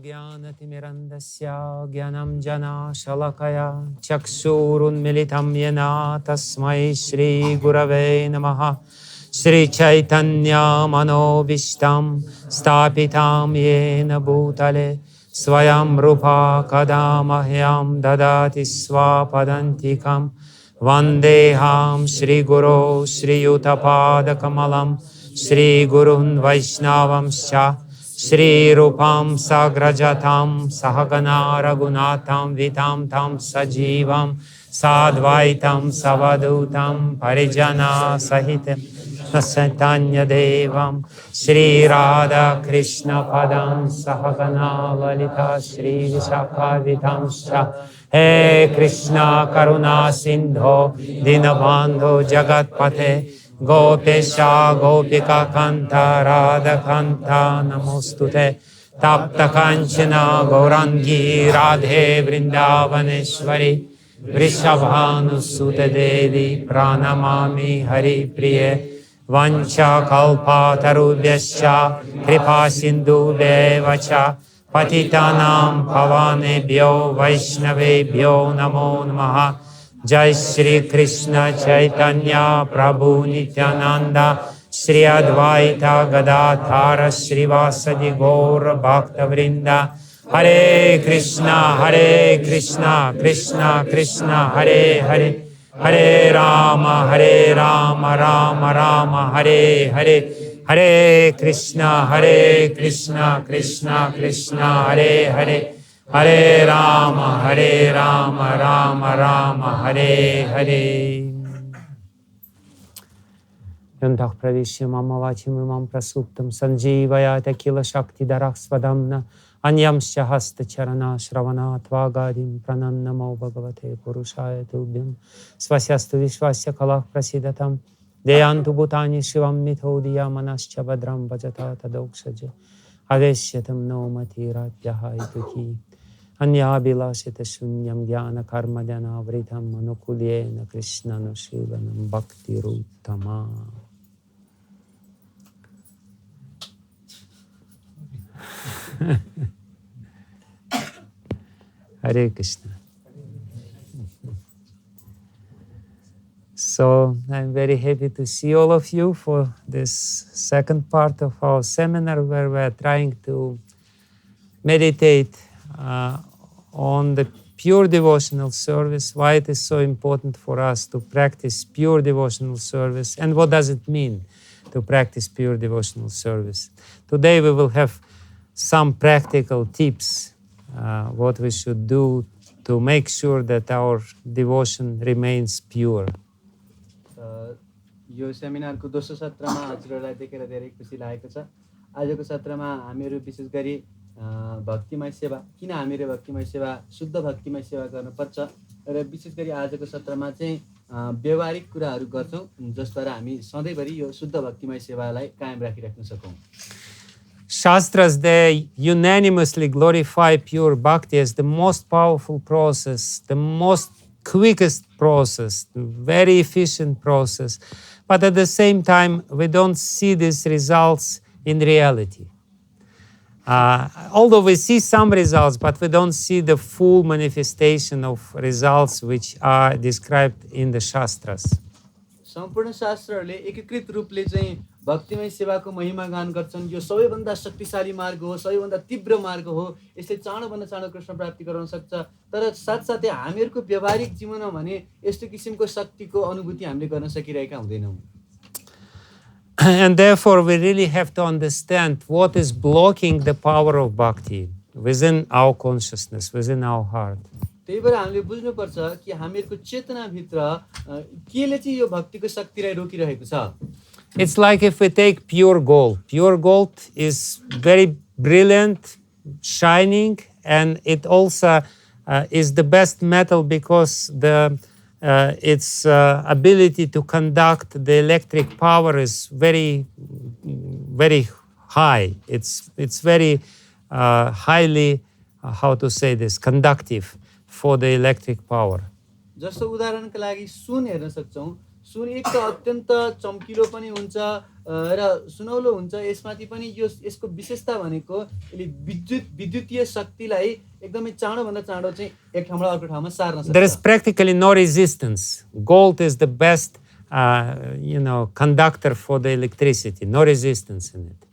ज्ञानतिमिरन्दस्य ज्ञानञ्जना शलाकया चक्षुरुन्मिलितं येन तस्मै श्रीगुरवे नमः। श्रीचैतन्यमनोभीष्टं स्थापितं येन भूतले स्वयं रूपा कदा मह्यं ददाति स्वपदान्तिकं। वन्देऽहं श्रीगुरो श्रीयुतपादकमलं श्रीगुरुन् वैष्णवंश्च श्रीरूपं सग्रजतं सहगना रघुनाथं वितं तं सजीवं साद्वैतं सवधूतं परिजनसहितं चैतन्यदेवं श्रीराधाकृष्णपदं सहगना ललिता श्रीविशाखान्वितांश्च। हे कृष्ण करुणा सिन्धो दीनबन्धो जगत्पते गोपेश गोपिका कान्त राधाकान्त नमोस्तुते। तप्त काञ्चन गौराङ्गी राधे वृन्दावनेश्वरी वृषभानुसुते देवी प्रणमामि हरिप्रिये। वंशकल्पतरुभ्यश्च कृपा सिन्धुभ्येव च पतितानां पावनेभ्यो वैष्णवेभ्यो नमो नमः। जय श्री कृष्ण चैतन्य प्रभु नित्यानंद श्री अद्वैत गदाधर श्रीवासदि गौर भक्तवृंद। हरे कृष्णा कृष्णा कृष्णा हरे हरे हरे राम राम राम हरे हरे। हरे कृष्णा कृष्णा कृष्णा हरे हरे हरे राम राम हरे हरे। यन्तः प्रविश्य मम वाचिमिमं प्रसुप्तं सञ्जीवयात किल शक्तिधरः स्वधाम्ना अन्यांश्च हस्तचरणश्रवणात् वागादिं प्रणन्नमो भगवते पुरुषाय तुभ्यं। स्वस्यस्तु विश्वस्य कलः प्रसीदतं देयान्तु भूतानि शिवं मिथो धिया मनश्च भद्रं भजता तदोक्षज अवेश्यतं नो मतिराप्यः इति अन्याभिलाषितशून्यं ज्ञानकर्मजनावृतं अनुकूल्येन कृष्णानुशीलनं भक्तिरुत्तमा। Hare Krishna. So I'm very happy to see all of you for this second part of our seminar, where we're trying to meditate on the pure devotional service, why it is so important for us to practice pure devotional service, and what does it mean to practice pure devotional service. Today we will have some practical tips, what we should do to make sure that our devotion remains pure. यो सेमिनारको दोस्रो सत्रमा हजुरहरूलाई देखेर धेरै खुसी लागेको छ। आजको सत्रमा हामीहरू विशेष गरी भक्तिमय सेवा, किन हामीहरू भक्तिमय सेवा, शुद्ध भक्तिमय सेवा गर्नुपर्छ र विशेष गरी आजको सत्रमा चाहिँ व्यवहारिक कुराहरू गर्छौँ जसद्वारा हामी सधैँभरि यो शुद्ध भक्तिमय सेवालाई कायम राखिराख्न सकौँ। Sastras, they unanimously glorify pure bhakti as the most powerful process, the most quickest process, very efficient process. But at the same time, we don't see these results in reality. Although we see some results, but we don't see the full manifestation of results which are described in the Shastras. सम्पूर्ण शास्त्रहरूले एकीकृत रूपले चाहिँ भक्तिमय सेवाको महिमा गान गर्छन्। यो सबैभन्दा शक्तिशाली मार्ग हो, सबैभन्दा तीव्र मार्ग हो, यसले चाँडोभन्दा चाँडो कृष्ण प्राप्ति गराउन सक्छ। तर साथसाथै हामीहरूको व्यवहारिक जीवनमा भने यस्तो किसिमको शक्तिको अनुभूति हामीले गर्न सकिरहेका हुँदैनौँ। And therefore we really have to understand what is blocking the power of bhakti within our consciousness, within our heart. त्यही भएर हामीले बुझ्नुपर्छ कि हामीहरूको चेतनाभित्र केले चाहिँ यो भक्तिको शक्तिलाई रोकिरहेको छ। It's like if we take pure gold. Pure gold is very brilliant, shining, and it also is the best metal because its ability to conduct the electric power is very, very high. It's very highly, how to say this, conductive for the electric power. जस्तो उदाहरणका लागि सुन हेर्न सक्छौं। सुन एक त अत्यन्त चम्किलो पनि हुन्छ र सुनौलो हुन्छ। यसमाथि पनि यसको विशेषता भनेको यसले विद्युतीय शक्तिलाई एकदमै चाँडोभन्दा चाँडो चाहिँ एक ठाउँबाट अर्को ठाउँमा सार्न There is सक्छ। practically no resistance. Gold is the best, conductor for the electricity. No resistance in it.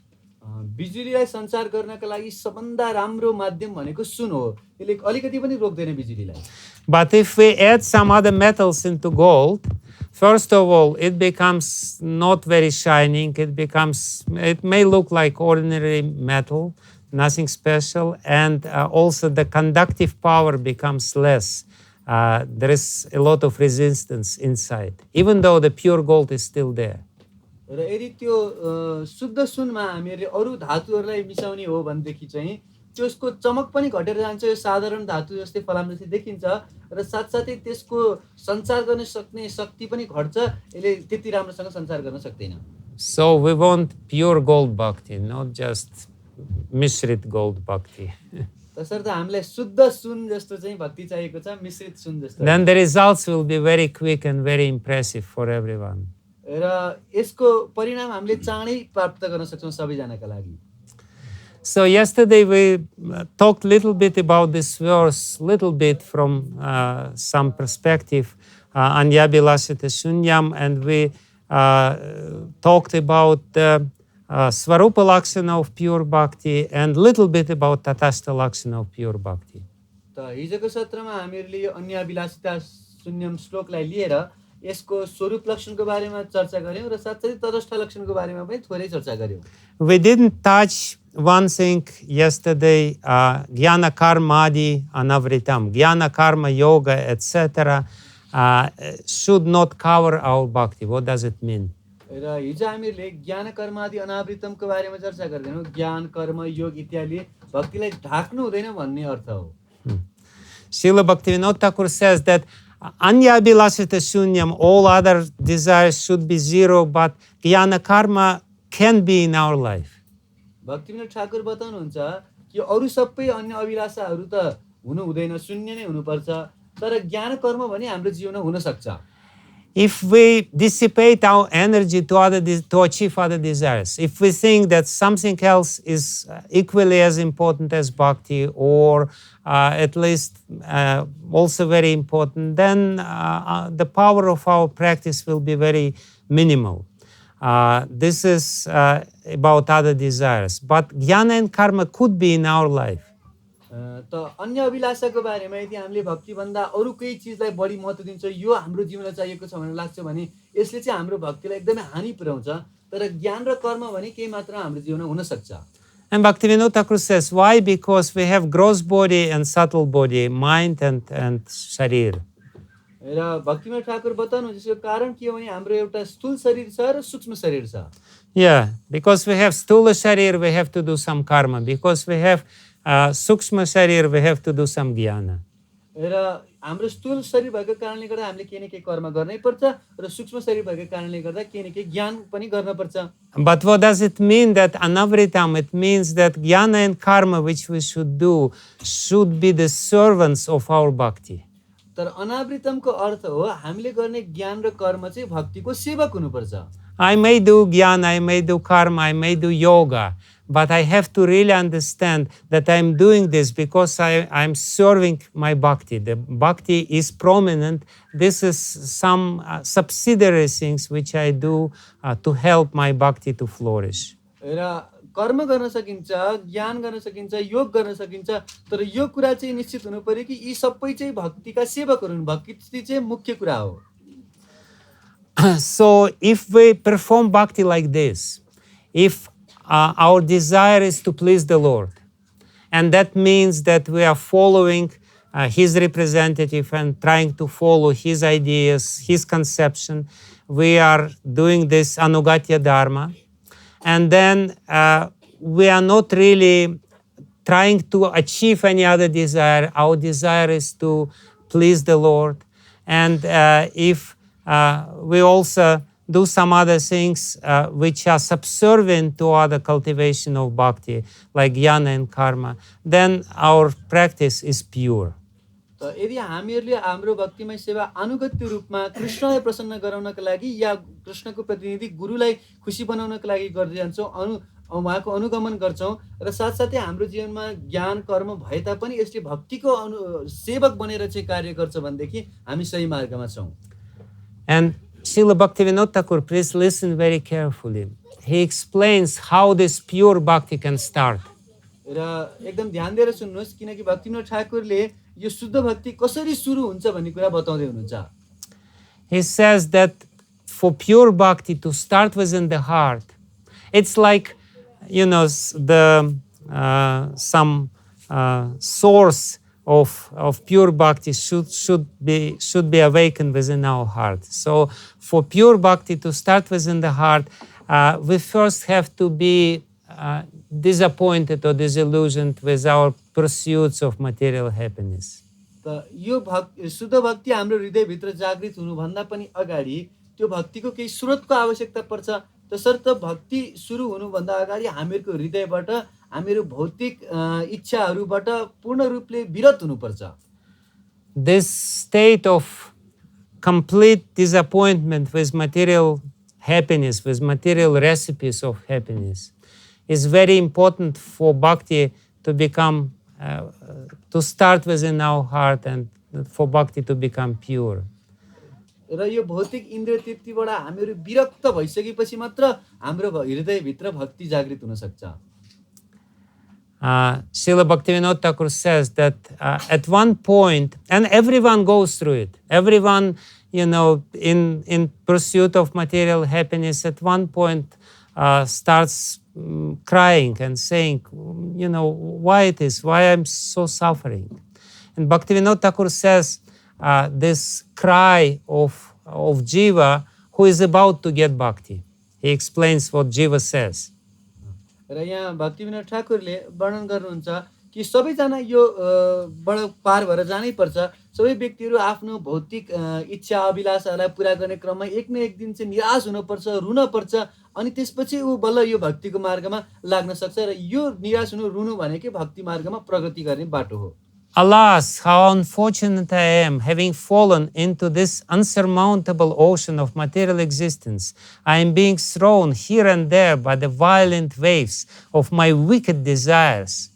बिजुलीलाई सञ्चार गर्नका लागि सबभन्दा राम्रो माध्यम भनेको सुन हो। यसले अलिकति पनि रोक्दैन बिजुलीलाई। But if we add some other metals into gold, first of all, it becomes not very shining. It may look like ordinary metal, nothing special, and also the conductive power becomes less. There is a lot of resistance inside, even though the pure gold is still there. र यदि त्यो शुद्ध सुनमा हामीले अरू धातुहरूलाई मिसाउने हो भनेदेखि चाहिँ त्यसको चमक पनि घटेर जान्छ। यो साधारण धातु जस्तै फलाम जस्तै देखिन्छ र साथसाथै त्यसको सञ्चार गर्न सक्ने शक्ति पनि घट्छ। यसले त्यति राम्रोसँग सञ्चार गर्न सक्दैन। So we want pure gold bhakti, not just mishrit gold bhakti. तसर्थ हामीलाई शुद्ध सुन जस्तो चाहिँ भक्ति चाहिएको छ, मिश्रित सुन जस्तो। Then the results will be very quick and very impressive for everyone. र यसको परिणाम हामीले चाँडै प्राप्त गर्न सक्छौँ सबैजनाका लागि। So yesterday we talked a little bit about this verse, little bit from some perspective, Anyabhilasita Shunyam, and we talked about the Svarupa Lakshana of pure bhakti and little bit about Tatastha Lakshana of pure bhakti. त हिजोको सत्रमा हामीहरूले यो अन्याभिलासिता शून्यम श्लोकलाई लिएर यसको स्वरूप लक्षणको बारेमा चर्चा गर्यौं र साथसाथै तटस्थ लक्षणको बारेमा पनि थोरै चर्चा गर्यौं। We didn't touch one thing yesterday, Jnana Karmadi Anavritam. Jnana Karma Yoga, etc. Should not cover our bhakti. What does it mean? र हिजो हामीले ज्ञान कर्मादि अनावृतमको बारेमा चर्चा गर्दैनौँ। ज्ञान कर्म योग इत्यादि भक्तिलाई ढाक्नु हुँदैन भन्ने अर्थ हो। Srila Bhaktivinoda Thakur says that Anyabhilasita Shunyam, all other desires should be zero, but Jnana Karma can be in our life. Bhaktivinod Thakur बताउनुहुन्छ कि अरू सबै अन्य अभिलाषाहरू त हुनु हुँदैन, शून्य नै हुनुपर्छ, तर ज्ञान कर्म भने हाम्रो जीवनमा हुन सक्छ। If we dissipate our energy to achieve other desires, if we think that something else is equally as important as bhakti, or at least also very important, then the power of our practice will be very minimal. This is about other desires. But jnana and karma could be in our life. त अन्य अभिलाषाको बारेमा यदि हामीले भक्ति भन्दा अरू केही चिजलाई बढी महत्त्व दिन्छ, यो हाम्रो जीवनलाई चाहिएको छ भनेर लाग्छ भने यसले चाहिँ हाम्रो भक्तिलाई एकदमै हानि पुर्याउँछ। तर ज्ञान र कर्म भने केही मात्र हाम्रो जीवनमा हुन सक्छ। And Bhaktivinoda Thakur says, why? Because we have gross body and subtle body, mind and sharir. र भक्तिविनोद ठाकुर बताउनुहुन्छ यसको कारण के हो भने हाम्रो एउटा स्थूल शरीर छ र सूक्ष्म शरीर छ। Yeah, because we have sthula sharir, we have to do some karma. Because we have sukshma sharir, we have to do some jnana. र हाम्रो स्थूल शरीर भएको कारणले गर्दा हामीले केही न केही कर्म गर्नै पर्छ र सूक्ष्म शरीर भएको कारणले गर्दा केही न केही ज्ञान पनि गर्न पर्छ। But what does it mean that anavritam? It means that jnana and karma which we should do should be the servants of our bhakti. तर अनावृतमको अर्थ हो हामीले गर्ने ज्ञान र कर्म चाहिँ भक्तिको सेवक हुनुपर्छ। I may do jnana, I may do karma, I may do yoga, but I have to really understand that I'm doing this because I'm serving my bhakti. The bhakti is prominent. This is some subsidiary things which I do to help my bhakti to flourish. र कर्म गर्न सकिन्छ, ज्ञान गर्न सकिन्छ, योग गर्न सकिन्छ, तर यो कुरा चाहिँ निश्चित हुनु पर्यो कि यी सबै चाहिँ भक्तिका सेवकहरू हुन्। भक्ति चाहिँ मुख्य कुरा हो। So if we perform bhakti like this, if our desire is to please the Lord, and that means that we are following His representative and trying to follow His ideas, His conception, we are doing this anugatya dharma, and then we are not really trying to achieve any other desire. Our desire is to please the Lord, and if we also do some other things which are subservient to other cultivation of bhakti, like jnana and karma, then our practice is pure. त यदि हामीहरूले हाम्रो भक्तिमय सेवा अनुगत्य रूपमा कृष्णलाई प्रसन्न गराउनका लागि या कृष्णको प्रतिनिधि गुरुलाई खुसी बनाउनको लागि गर्दै जान्छौँ, उहाँको अनुगमन गर्छौँ र साथसाथै हाम्रो जीवनमा ज्ञान कर्म भए तापनि यसले भक्तिको सेवक बनेर चाहिँ कार्य गर्छ भनेदेखि हामी सही मार्गमा छौँ। And Srila Bhaktivinoda Thakur, please listen very carefully. He explains how this pure bhakti can start. र एकदम ध्यान दिएर सुन्नुहोस्, किनकि भक्तिविनोद ठाकुरले यो शुद्ध भक्ति कसरी सुरु हुन्छ भन्ने कुरा बताउँदै हुनुहुन्छ। He says that for pure bhakti to start within the heart, it's like, you know, some source of pure bhakti should be awakened within our heart. So for pure bhakti to start within the heart, we first have to be disappointed or disillusioned with our pursuits of material happiness. त यो शुद्ध भक्ति हाम्रो हृदयभित्र जागृत हुनुभन्दा पनि अगाडि त्यो भक्तिको केही स्रोतको आवश्यकता पर्छ। तसर्थ भक्ति सुरु हुनुभन्दा अगाडि हामीहरूको हृदयबाट हामीहरू भौतिक इच्छाहरूबाट पूर्ण रूपले विरत हुनुपर्छ। This state of complete disappointment with material happiness, with material recipes of happiness, is very important for bhakti to become, to start within our heart and for bhakti to become pure. र यो भौतिक इन्द्रिय तृप्तिबाट हामीहरू विरक्त भइसकेपछि मात्र हाम्रो हृदयभित्र भक्ति जागृत हुन सक्छ। Srila Bhaktivinoda Thakur says that at one point, and everyone goes through it, everyone, you know, in pursuit of material happiness, at one point starts crying and saying, you know, why I'm so suffering. And Bhaktivinoda Thakur says this cry of jiva who is about to get bhakti. He explains what jiva says. र यहाँ भक्तिविनोद ठाकुरले वर्णन गर्नुहुन्छ कि सबैजना यो बाट पार भएर जानै पर्छ। सबै व्यक्तिहरू आफ्नो भौतिक इच्छा अभिलाषाहरूलाई पुरा गर्ने क्रममा एक न एक दिन चाहिँ निराश हुनुपर्छ, रुन पर्छ, अनि त्यसपछि ऊ बल्ल यो भक्तिको मार्गमा लाग्न सक्छ। र यो निराश हुनु, रुनु भनेकै भक्ति मार्गमा प्रगति गर्ने बाटो हो। Alas, how unfortunate I am, having fallen into this unsurmountable ocean of material existence. I am being thrown here and there by the violent waves of my wicked desires.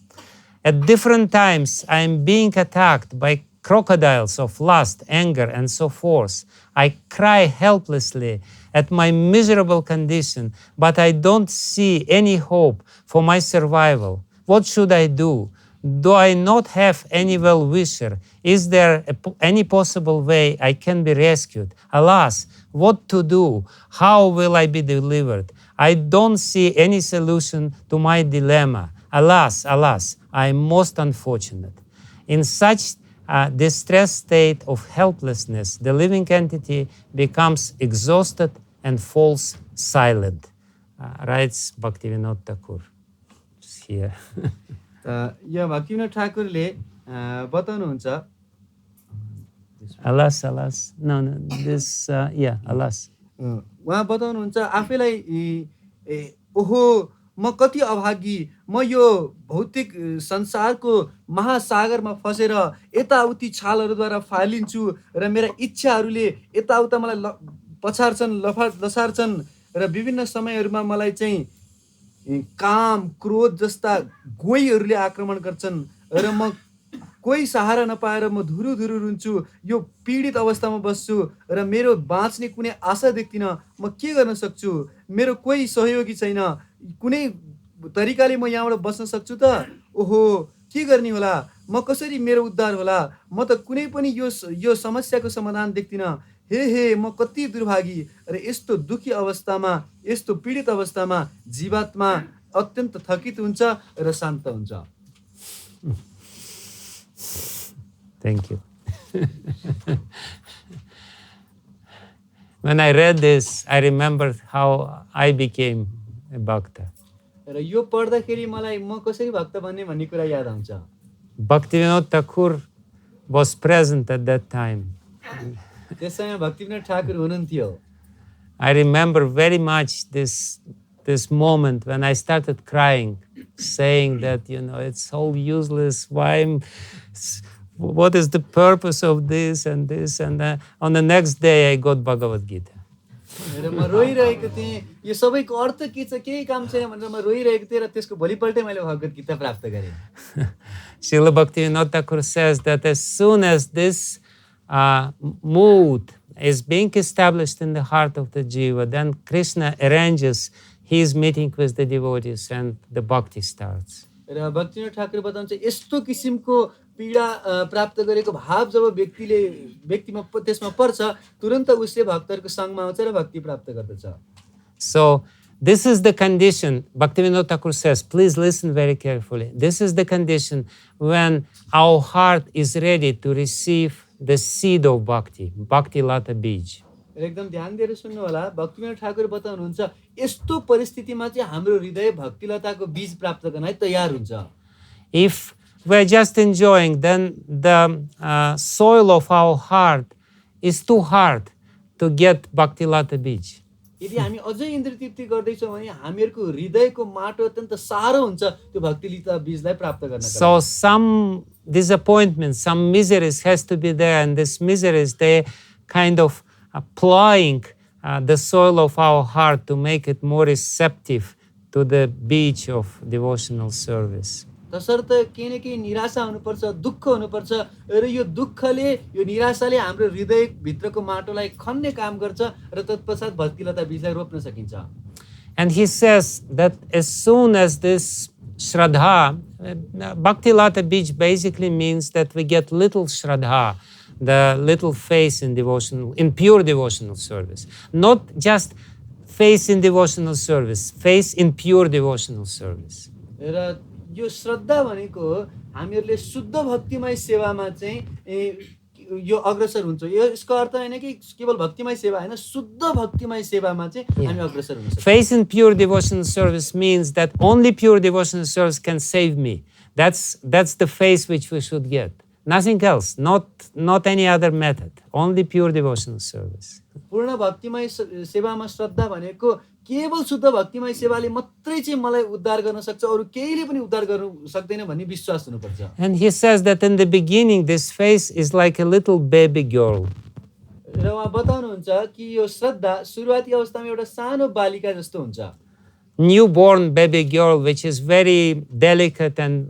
At different times, I am being attacked by crocodiles of lust, anger, and so forth. I cry helplessly at my miserable condition, but I don't see any hope for my survival. What should I do? Do I not have any well-wisher? Is there any possible way I can be rescued? Alas, what to do? How will I be delivered? I don't see any solution to my dilemma. Alas, alas, I am most unfortunate. In such a distressed state of helplessness, the living entity becomes exhausted and falls silent. Writes Bhaktivinoda Thakur. Just here. यो भक्तिविनोद ठाकुरले बताउनुहुन्छ, alas, alas, no, this, yeah, alas. उहाँ बताउनुहुन्छ आफैलाई ओहो म कति अभागी, म यो भौतिक संसारको महासागरमा फसेर यताउति छालहरूद्वारा फालिन्छु र मेरा इच्छाहरूले यताउता मलाई पछार्छन्, लसार्छन् र विभिन्न समयहरूमा मलाई चाहिँ काम, क्रोध जस्ता गोहीहरूले आक्रमण गर्छन् र म कोही सहारा नपाएर म धुरु रुन्छु, यो पीडित अवस्थामा बस्छु र मेरो बाँच्ने कुनै आशा देख्दिनँ। म के गर्न सक्छु? मेरो कोही सहयोगी छैन, कुनै तरिकाले म यहाँबाट बस्न सक्छु त? ओहो के गर्ने होला? म कसरी मेरो उद्धार होला? म त कुनै पनि यो समस्याको समाधान देख्दिनँ। हे म कति दुर्भागी। र यस्तो दुखी अवस्थामा, यस्तो पीडित अवस्थामा जीवात्मा अत्यन्त थकित हुन्छ र शान्त हुन्छ। Thank you. When I read this, I remembered how I became a bhakta. र यो पढ्दाखेरि मलाई म कसरी भक्त बन्ने भन्ने कुरा याद आउँछ। Bhaktivinoda Thakur was present at that time. त्यस समय भक्तिविनोद ठाकुर हुनुहुन्थ्यो। I remember very much this moment when I started crying, saying that, you know, it's all useless. What is the purpose of this and this? And on the next day, I got Bhagavad Gita. र म रोइरहेको थिएँ, यो सबैको अर्थ के छ, केही काम छैन भनेर म रोइरहेको थिएँ र त्यसको भोलिपल्टै मैले भगवत गीता प्राप्त गरेँ। Srila Bhakti Thakur says that as soon as this mood is being established in the heart of the jiva, then Krishna arranges his meeting with the devotees and the bhakti starts. र भक्तिविनोद ठाकुर बताउँछ यस्तो किसिमको पीडा प्राप्त गरेको भाव जब व्यक्तिमा त्यसमा पर्छ, तुरन्त उसले भक्तहरूको सङ्गमा आउँछ र भक्ति प्राप्त गर्दछ। So this is the condition, Bhaktivinoda Thakur says, please listen very carefully. This is the condition when our heart is ready to receive the seed of bhakti, Bhakti-lata-bija. एकदम ध्यान दिएर सुन्नु होला, भक्तिविनोद ठाकुर बताउनुहुन्छ यस्तो परिस्थितिमा चाहिँ हाम्रो हृदय भक्तिलताको बीज प्राप्त गर्न तयार हुन्छ। If we're just enjoying, then the soil of our heart is too hard to get Bhakti-lata-bija. यदि हामी अझै इन्द्रिय तृप्ति गर्दैछौँ भने हामीहरूको हृदयको माटो अत्यन्त सारो हुन्छ त्यो भक्तिलता बीजलाई प्राप्त गर्नका लागि। So some disappointment, some miseries has to be there, and these miseries, they kind of ploughing the soil of our heart to make it more receptive to the beach of devotional service. तसर्थ केही न केही निराशा हुनुपर्छ, दुःख हुनुपर्छ र यो दुःखले, यो निराशाले हाम्रो हृदयभित्रको माटोलाई खन्ने काम गर्छ र तत्पश्चात भक्तिलता बीजलाई रोप्न सकिन्छ। And he says that as soon as this shraddha, Bhakti-lata-bija basically means that we get little shraddha, the little faith in devotional, in pure devotional service. Not just faith in devotional service, faith in pure devotional service. र यो श्रद्धा भनेको हामीहरूले शुद्ध भक्तिमय सेवामा चाहिँ यो अग्रसर हुन्छ। यो यसको अर्थ हैन कि केवल भक्तिमय सेवा हैन, शुद्ध भक्तिमय सेवामा चाहिँ हामी अग्रसर हुन सक्छौँ। Faith in pure devotional service means that only pure devotional service can save me. That's the faith which we should get. Nothing else, not any other method, only pure devotional service. पूर्ण भक्तिमय सेवामा श्रद्धा भनेको केवल शुद्ध भक्तिमय सेवाले मात्रै चाहिँ मलाई उद्धार गर्न सक्छ, अरु केहीले पनि उद्धार गर्न सक्दैन भन्ने विश्वास हुनुपर्छ। And he says that in the beginning this faith is like a little baby girl. र उहाँ बताउनुहुन्छ कि यो श्रद्धा सुरुवाती अवस्थामा एउटा सानो बालिका जस्तो हुन्छ। Newborn baby girl, which is very delicate and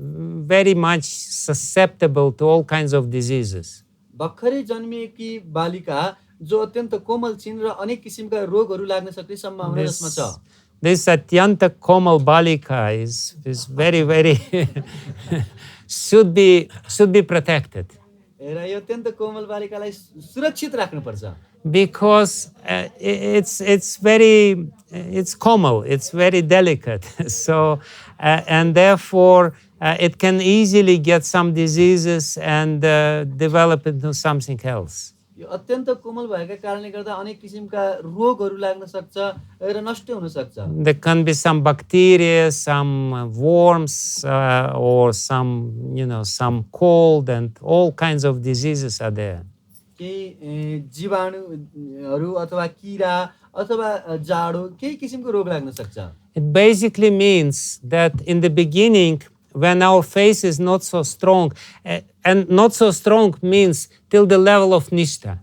very much susceptible to all kinds of diseases. भर्खरै जन्मिएकी बालिका जो अत्यन्त कोमल छिन् र अनेक किसिमका रोगहरू लाग्न सक्ने सम्भावना यसमा छ। This Atyanta Komal Balika is very, very should be protected. र यो अत्यन्त कोमल बालिकालाई सुरक्षित राख्नुपर्छ। Because it's komal, it's very delicate. So and therefore it can easily get some diseases and develop into something else. यो अत्यन्त कोमल भएका कारणले गर्दा अनेक किसिमका रोगहरू लाग्न सक्छ र नष्ट हुन सक्छ। There can be some bacteria, some worms, or some cold, and all kinds of diseases are there. केही जीवाणुहरू अथवा किरा अथवा जाडो केही किसिमको रोग लाग्न सक्छ। It basically means that in the beginning, when our faith is not so strong, and not so strong means till the level of nishtha.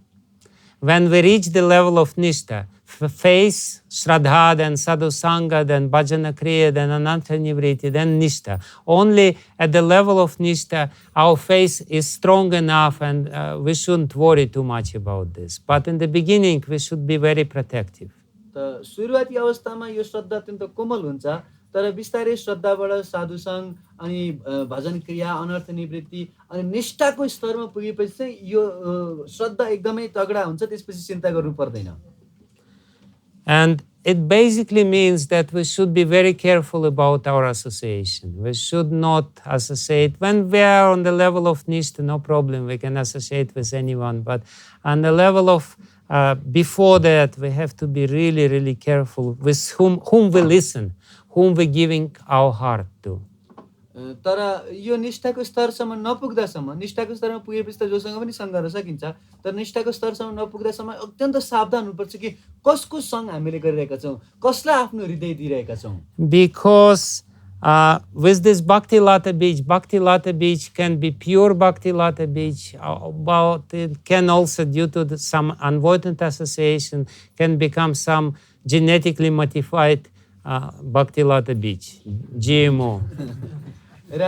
When we reach the level of nishtha, faith, shraddha, then sadhusanga, then bhajana kriya, then ananta nivriti, then nishtha. Only at the level of nishtha, our faith is strong enough, and we shouldn't worry too much about this. But in the beginning, we should be very protective. त सुरुवाती अवस्थामा यो श्रद्धा अत्यन्त कोमल हुन्छ, तर बिस्तारै श्रद्धाबाट साधुसंग अनि भजन क्रिया, अनर्थ निवृत्ति अनि निष्ठाको स्तरमा पुगेपछि चाहिँ यो श्रद्धा एकदमै तगडा हुन्छ, त्यसपछि चिन्ता गर्नु पर्दैन। And it basically means that we should be very careful about our association. We should not associate. When we are on the level of nishtha, no problem, we can associate with anyone. But on the level of before that, we have to be really, really careful with whom we listen, whom we giving our heart to. तर यो निष्ठाको स्तरसम्म नपुग्दासम्म, निष्ठाको स्तरमा पुगेपछि त जोसँग पनि सँग गर्न सकिन्छ, तर निष्ठाको स्तरसम्म नपुग्दासम्म अत्यन्त सावधान हुनुपर्छ कि कसको सँग हामीले गरिरहेका छौँ, कसलाई आफ्नो हृदय दिइरहेका छौँ। Because With this Bhakti-lata-bija can be pure Bhakti-lata-bija, but it can also, due to some unavoidant association, can become some genetically modified Bhakti-lata-bija, GMO. र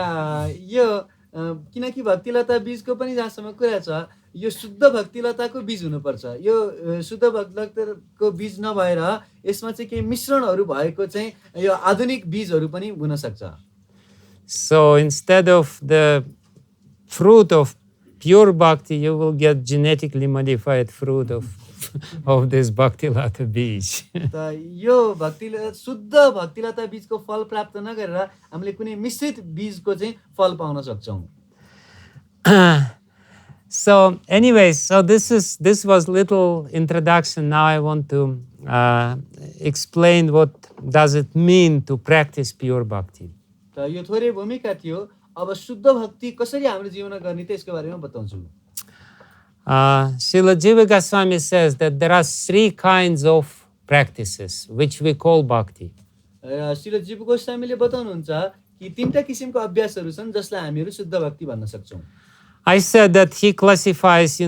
यो किनकि भक्तिलता बीजको पनि जहाँसम्म कुरा छ, यो शुद्ध भक्तिलताको बीज हुनुपर्छ। यो शुद्ध भक्तिलताको बीज नभएर यसमा चाहिँ केही मिश्रणहरू भएको चाहिँ यो आधुनिक बीजहरू पनि हुन सक्छ। So instead of the fruit of pure bhakti, you will get genetically modified fruit of this Bhakti-lata-bija. त यो शुद्ध भक्तिलता बीजको फल प्राप्त नगरेर हामीले कुनै मिश्रित बीजको चाहिँ फल पाउन सक्छौं। So anyways, so this was little introduction. Now I want to explain what does it mean to practice pure bhakti. त यो थोरै भूमिका थियो। अब शुद्ध भक्ति कसरी हाम्रो जीवनमा गर्ने त यसको बारेमा बताउँछु। Srila Jiva Goswami says that there are 3 kinds of practices which we call bhakti. Srila जीव गोस्वामीले बताउनुहुन्छ कि 3टा किसिमको अभ्यासहरू छन् जसलाई हामीहरू शुद्ध भक्ति भन्न सक्छौं। I said that he classifies, he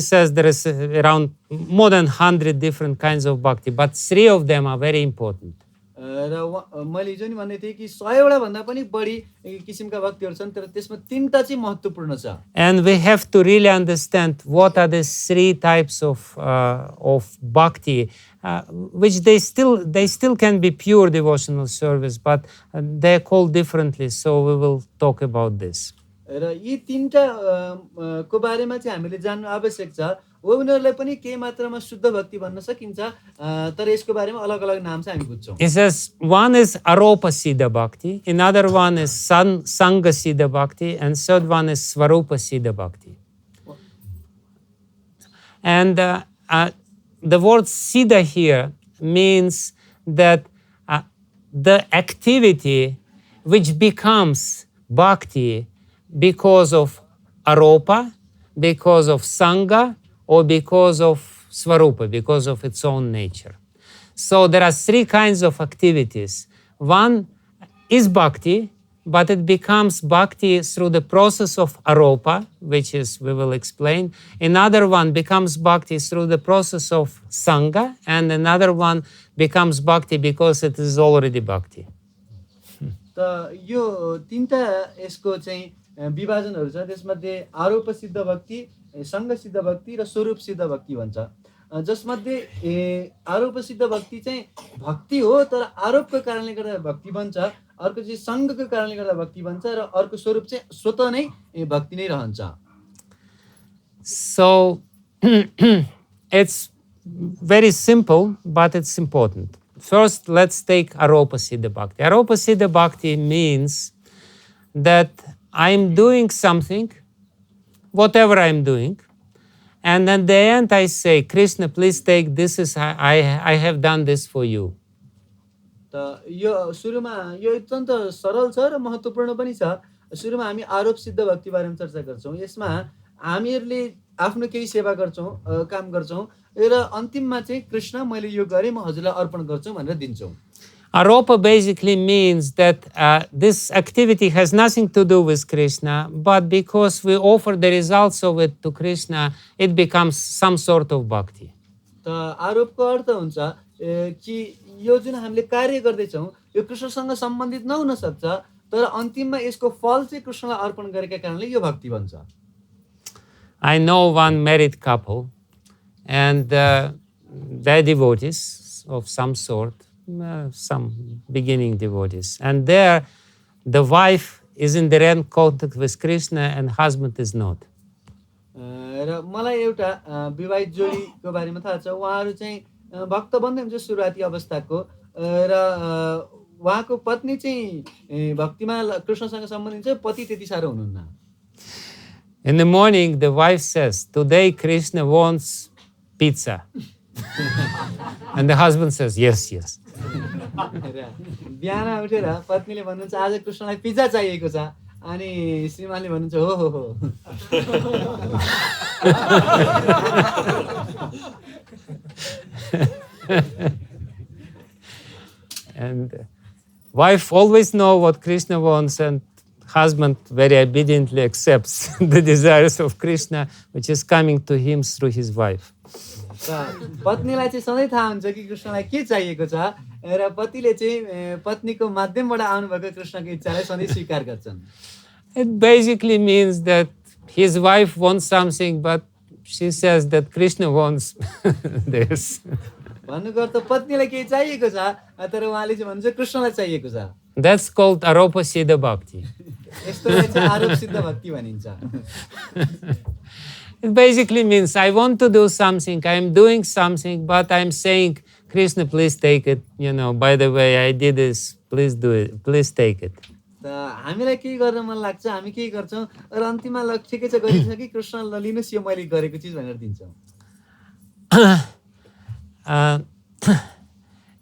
says there is around more than 100 different kinds of bhakti, but 3 of them are very important. र मैले हिजो नि भन्दै थिएँ कि 100 वटा भन्दा पनि बढी किसिमका भक्तिहरू छन्, तर त्यसमा 3टा चाहिँ महत्त्वपूर्ण छ। And we have to really understand what are the 3 types of bhakti, which they still can be pure devotional service, but they're called differently. So we will talk about this. र यी 3टा को बारेमा चाहिँ हामीले जान्नु आवश्यक छ। उनीहरूलाई पनि केही मात्रामा शुद्ध भक्ति भन्न सकिन्छ, तर यसको बारेमा अलग-अलग नाम चाहिँ हामी बुझ्छौं। It says one is aropa siddha bhakti, another one is sangha siddha bhakti, and third one is svarupa siddha bhakti. And the word siddha here means that the activity which becomes bhakti because of aropa, because of sangha, or because of svarupa, because of its own nature. So there are 3 kinds of activities. One is bhakti, but it becomes bhakti through the process of aropa, which is, we will explain. Another one becomes bhakti through the process of sangha, and another one becomes bhakti because it is already bhakti. त यो 3टा यसको चाहिँ विभाजनहरू छ। त्यसमध्ये आरोप सिद्ध भक्ति, सङ्ग सिद्ध भक्ति र स्वरूप सिद्ध भक्ति भन्छ। जसमध्ये आरोप सिद्ध भक्ति चाहिँ भक्ति हो, तर आरोपको कारणले गर्दा भक्ति बन्छ। अर्को चाहिँ सङ्गको कारणले गर्दा भक्ति बन्छ र अर्को स्वरूप चाहिँ स्वतः नै भक्ति नै रहन्छ। So it's very simple, but it's important. First, let's take aropa siddha bhakti. Aropa siddha bhakti means that I'm doing something, whatever I'm doing, and at the end I say, Krishna, please take this, I have done this for you. त यो सुरुमा यो अत्यन्त सरल छ र महत्त्वपूर्ण पनि छ। सुरुमा हामी आरोप सिद्ध भक्ति बारेमा चर्चा गर्छौं। यसमा हामीहरूले आफ्नो केही सेवा गर्छौं, काम गर्छौं र अन्तिममा चाहिँ कृष्ण मैले यो गरे म हजुरलाई अर्पण गर्छु भनेर दिन्छौं। Aropa basically means that this activity has nothing to do with Krishna, but because we offer the results of it to Krishna, it becomes some sort of bhakti. त आरोपको अर्थ हुन्छ कि यो जुन हामीले कार्य गर्दैछौं यो कृष्णसँग सम्बन्धित नहुन सक्छ, तर अन्तिममा यसको फल चाहिँ कृष्णलाई अर्पण गरेका कारणले यो भक्ति बन्छ। I know one married couple, and they're devotees of some sort, some beginning devotees, and there the wife is in direct contact with Krishna and husband is not. र मलाई एउटा विवाहित जोडीको बारेमा थाहा छ। उहाँहरू चाहिँ भक्त बन्दै हुन्छ सुरुवाती अवस्थाको, र उहाँको पत्नी चाहिँ भक्तिमा कृष्णसँग सम्बन्धित छ, पति त्यति साह्रो हुनुहुन्न। In the morning, the wife says, "Today Krishna wants pizza," and the husband says, "Yes, yes." बिहान उठेर पत्नीले भन्नुहुन्छ आज कृष्णलाई पिज्जा चाहिएको छ, अनि श्रीमानले भन्नुहुन्छ हो हो हो। And wife always knows what Krishna wants, and husband very obediently accepts the desires of Krishna, which is coming to him through his wife. पत्नीलाई चाहिँ सधैँ थाहा हुन्छ कि कृष्णलाई के चाहिएको छ र पतिले चाहिँ पत्नीको माध्यमबाट आउनुभएको कृष्णको इच्छालाई सधैँ स्वीकार गर्छन्. It basically means that his wife wants something, but she says that Krishna wants this. भन्नुको अर्थ पत्नीलाई केही चाहिएको छ तर उहाँले चाहिँ भन्छ कृष्णलाई चाहिएको छ. That's called aropa siddha bhakti. यस्तोलाई चाहिँ आरोप सिद्ध भक्ति भनिन्छ. It basically means I want to do something, I am doing something, but I'm saying, Krishna, please take it. You know, by the way, I did this, please do it, please take it. त हामीलाई केही गर्न मन लाग्छ हामी केही गर्छौँ र अन्तिममा ल ठिकै छ गरिन्छ कि कृष्ण ल लिनुहोस् यो मैले गरेको चिज भनेर दिन्छौँ.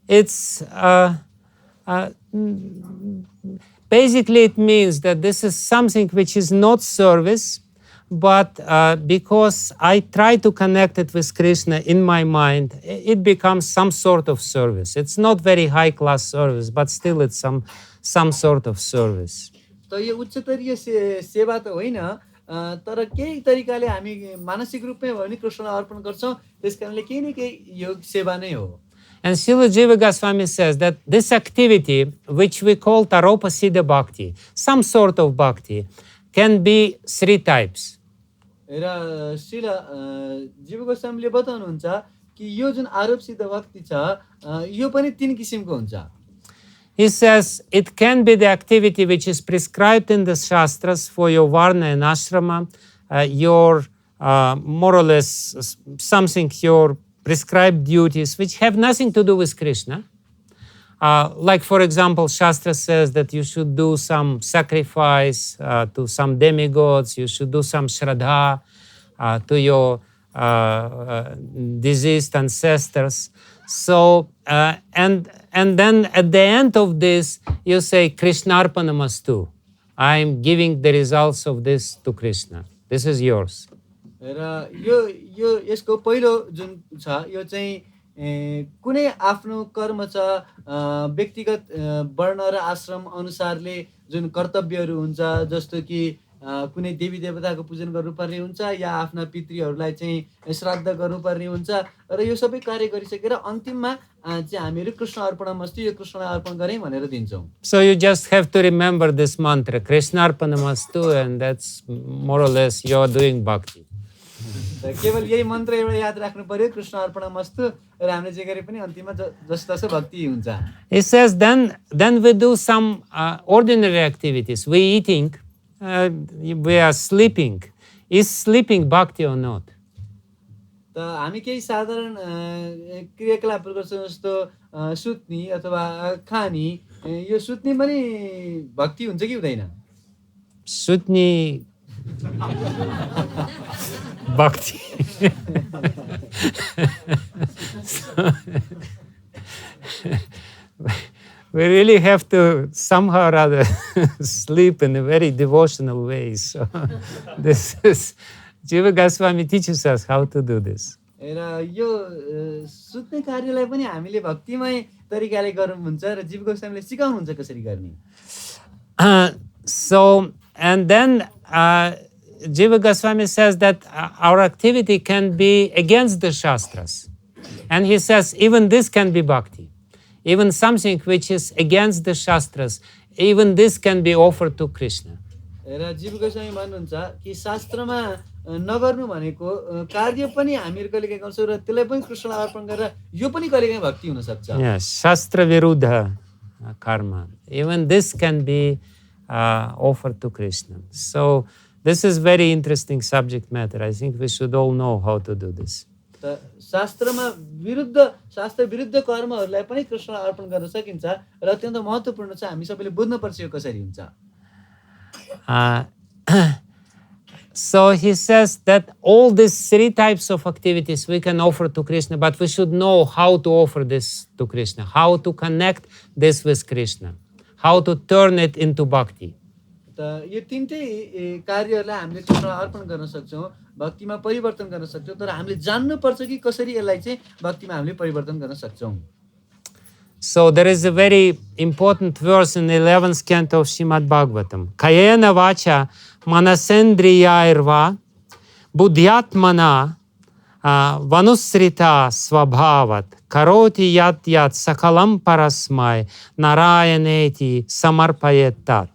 It's basically it means that this is something which is not service, but because I try to connect it with Krishna in my mind, it becomes some sort of service. It's not very high class service, but still it's some sort of service. त यो उच्चतरीय सेवा त होइन तर केही तरिकाले हामी मानसिक रूपमै भयो भने कृष्णलाई अर्पण गर्छौँ त्यसकारणले केही न केही यो सेवा नै हो. And Srila Jiva Goswami says that this activity, which we call Taropa Siddha Bhakti, some sort of bhakti, can be three types. र श्रील जीव गोस्वामीले बताउनुहुन्छ कि यो जुन आरोप सिद्ध भक्ति छ यो पनि तीन किसिमको हुन्छ. He says it can be the activity which is prescribed in the sastras for your varna and ashrama, your more or less something, your prescribed duties which have nothing to do with Krishna. Like for example, Shastra says that you should do some sacrifice to some demigods, you should do some shraddha to your deceased ancestors. So, and then at the end of this, you say, Krishnarpanamastu. I am giving the results of this to Krishna. This is yours. र यो यसको पहिलो जुन छ यो चाहिँ कुनै आफ्नो कर्म छ व्यक्तिगत वर्ण र आश्रम अनुसारले जुन कर्तव्यहरू हुन्छ जस्तो कि कुनै देवी देवताको पूजन गर्नुपर्ने हुन्छ या आफ्ना पितृहरूलाई चाहिँ श्राद्ध गर्नुपर्ने हुन्छ र यो सबै कार्य गरिसकेर अन्तिममा चाहिँ हामीहरू कृष्ण अर्पणमस्तु यो कृष्णलाई अर्पण गरे भनेर दिन्छौँ. So you just have to remember this mantra, Krishnarpanamastu, and that's more or less you're doing bhakti. केवल यही मन्त्र एउटा याद राख्नु पर्यो कृष्ण अर्पणमस्तु र हामीले जे गरे पनि अन्तिममा जस्तो भक्ति हुन्छ. It says then we do some ordinary activities. We eating, we are sleeping. Is sleeping bhakti or not? त हामी केही साधारण क्रियाकलापहरू गर्छौँ जस्तो सुत्ने अथवा खाने यो सुत्ने पनि भक्ति हुन्छ कि हुँदैन? Sutni bhakti. So, we really have to somehow or other sleep in a very devotional way. So this is Jiva Goswami teaches us how to do this. र यो सुत्ने कार्यलाई पनि हामीले भक्तिमय तरिकाले गर्नुहुन्छ र जीव गोस्वामीले सिकाउनुहुन्छ कसरी गर्ने. So, and then Jiva Goswami says that our activity can be against the Shastras. And he says even this can be bhakti. Even something which is against the Shastras, even this can be offered to Krishna. र जीव गोस्वामी भन्नुहुन्छ कि शास्त्रमा नगर्नु भनेको कार्य पनि हामीहरू कहिलेकाहीँ गर्छौँ र त्यसलाई पनि कृष्णलाई अर्पण गरेर यो पनि कहिलेकाहीँ भक्ति हुन सक्छ. Yes, Shastra Viruddha karma. Even this can be offered to Krishna. So this is very interesting subject matter. I think we should all know how to do this. शास्त्रमा शास्त्र विरुद्ध कर्महरूलाई पनि कृष्णलाई अर्पण गर्न सकिन्छ र अत्यन्त महत्त्वपूर्ण छ हामी सबैले बुझ्नुपर्छ यो कसरी हुन्छ. So he says that all these three types of activities we can offer to Krishna, but we should know how to offer this to Krishna, how to connect this with Krishna, how to turn it into bhakti. त यो तीनटै कार्यहरूलाई हामीले कृष्णलाई अर्पण गर्न सक्छौँ भक्तिमा परिवर्तन गर्न सक्छौँ तर हामीले जान्नुपर्छ कि कसरी यसलाई चाहिँ भक्तिमा हामीले परिवर्तन गर्न सक्छौँ. So there is a very important verse in the 11th canto of Srimad Bhagavatam. Kayena vacha manasendriyairva buddhyatmana vanusrita svabhavat karoti yat yat sakalam parasmai narayaneti samarpayet tat.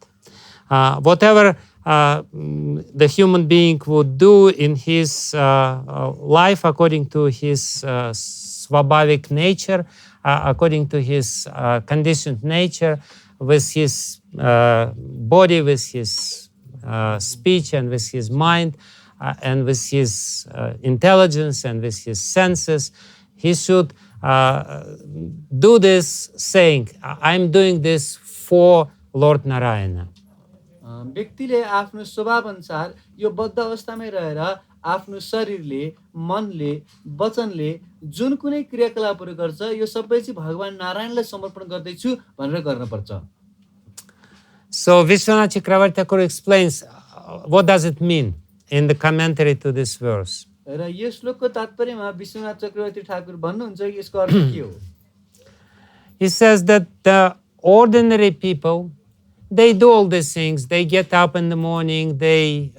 Whatever the human being would do in his life according to his swabhavic nature, according to his conditioned nature, with his body, with his speech, and with his mind, and with his intelligence, and with his senses, he should do this saying, I'm doing this for Lord Narayana. व्यक्तिले आफ्नो स्वभाव अनुसार यो बद्ध अवस्थामै रहेर आफ्नो शरीरले, मनले, वचनले जुन कुनै क्रियाकलापहरू गर्छ यो सबै चाहिँ भगवान नारायणलाई समर्पण गर्दैछु भनेर गर्नुपर्छ। So Vishwanath Chakravarti Thakur explains what does it mean in the commentary to this verse. र यो श्लोकको तात्पर्यमा विश्वनाथ चक्रवर्ती ठाकुर भन्नुहुन्छ कि यसको अर्थ के हो? He says that the ordinary people, they do all these things. They get up in the morning, they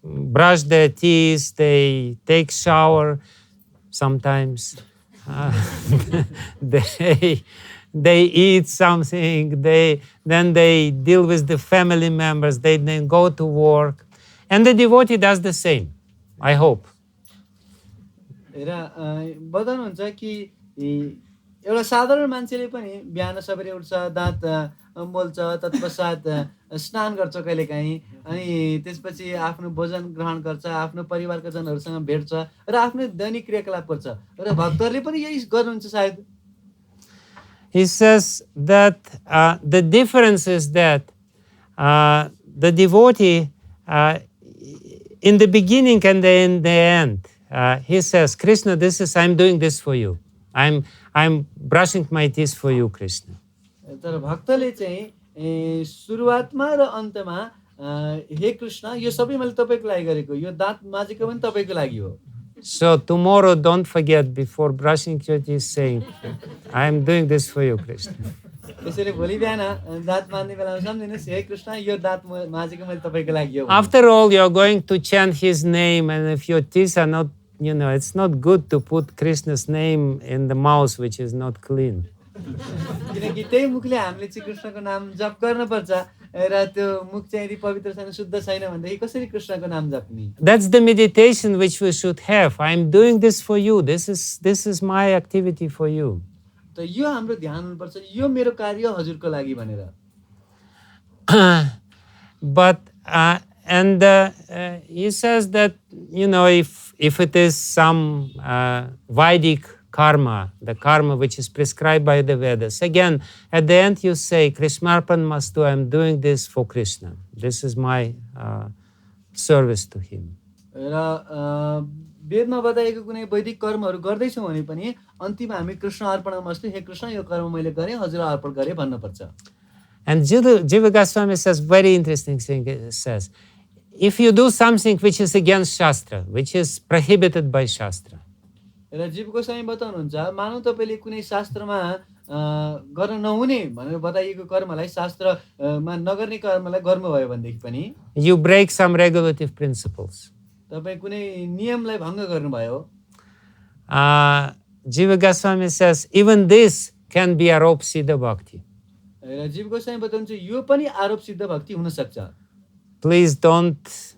brush their teeth, they take shower sometimes, they eat something, then they deal with the family members, they then go to work. And the devotee does the same, I hope. र बताउनुहुन्छ कि एउटा साधारण मान्छेले पनि बिहान सबेरै उठ्छ, दाँत मोल्छ, तत्पश्चात स्नान गर्छ कहिलेकाहीँ, अनि त्यसपछि आफ्नो भोजन ग्रहण गर्छ, आफ्नो परिवारका जनहरूसँग भेट्छ र आफ्नो दैनिक क्रियाकलाप गर्छ। र भक्तहरूले पनि यही गर्नुहुन्छ सायद। He says that the difference is that the devotee, in the beginning and in the end, he says, Krishna, I'm doing this for you. I'm brushing my teeth for you, Krishna. तर भक्तले चाहिँ सुरुवातमा र अन्तमा हे कृष्ण यो सबै मैले तपाईको लागि गरेको, यो दाँत माझेको पनि तपाईको लागि हो। So tomorrow don't forget before brushing your teeth saying, I'm doing this for you, Krishna. त्यसैले भोलि बिहान दाँत माझ्ने बेलामा सम्झिनुहोस् हे कृष्ण यो दाँत माझेको मैले तपाईको लागि हो। After all, you're going to chant his name, and if your teeth are not, it's not good to put Krishna's name in the mouth which is not clean. किनकि त्यही मुखले हामीले चाहिँ कृष्णको नाम जप गर्नुपर्छ र त्यो मुख चाहिँ यदि पवित्र छैन, शुद्ध छैन भनेदेखि कसरी कृष्णको नाम जप्ने? That's the meditation which we should have. I'm doing this for you. This is my activity for you. त यो हाम्रो ध्यान हुनुपर्छ, यो मेरो कार्य हजुरको लागि भनेर। But he says that if it is some Vedic karma, the karma which is prescribed by the Vedas, again at the end you say Krishnarpan mastu, I'm doing this for Krishna. This is my service to him. र वेदमा बताएको कुनै वैदिक कर्महरू गर्दैछौँ भने पनि अन्तिममा हामी कृष्ण अर्पणमस्तु, हे कृष्ण यो कर्म मैले गरेँ, हजुरलाई अर्पण गरेँ भन्नुपर्छ। And Jiva Goswami says very interesting thing. He says, if you do something which is against Shastra, which is prohibited by Shastra, र जीव गोस्वामी बताउनुहुन्छ मानौ तपाईले कुनै शास्त्रमा गर्न नहुने भनेर बताइएको कर्मलाई, शास्त्रमा नगर्ने कर्मलाई गर्नुभयो भनेदेखि पनि you break some regulative principles. तपाई कुनै नियमलाई भङ्ग गर्नुभयो। Jiva Goswami says even this can be arope siddha bhakti. र जीव गोस्वामी बताउनुहुन्छ यो पनि आरोप सिद्ध भक्ति हुन सक्छ। Please don't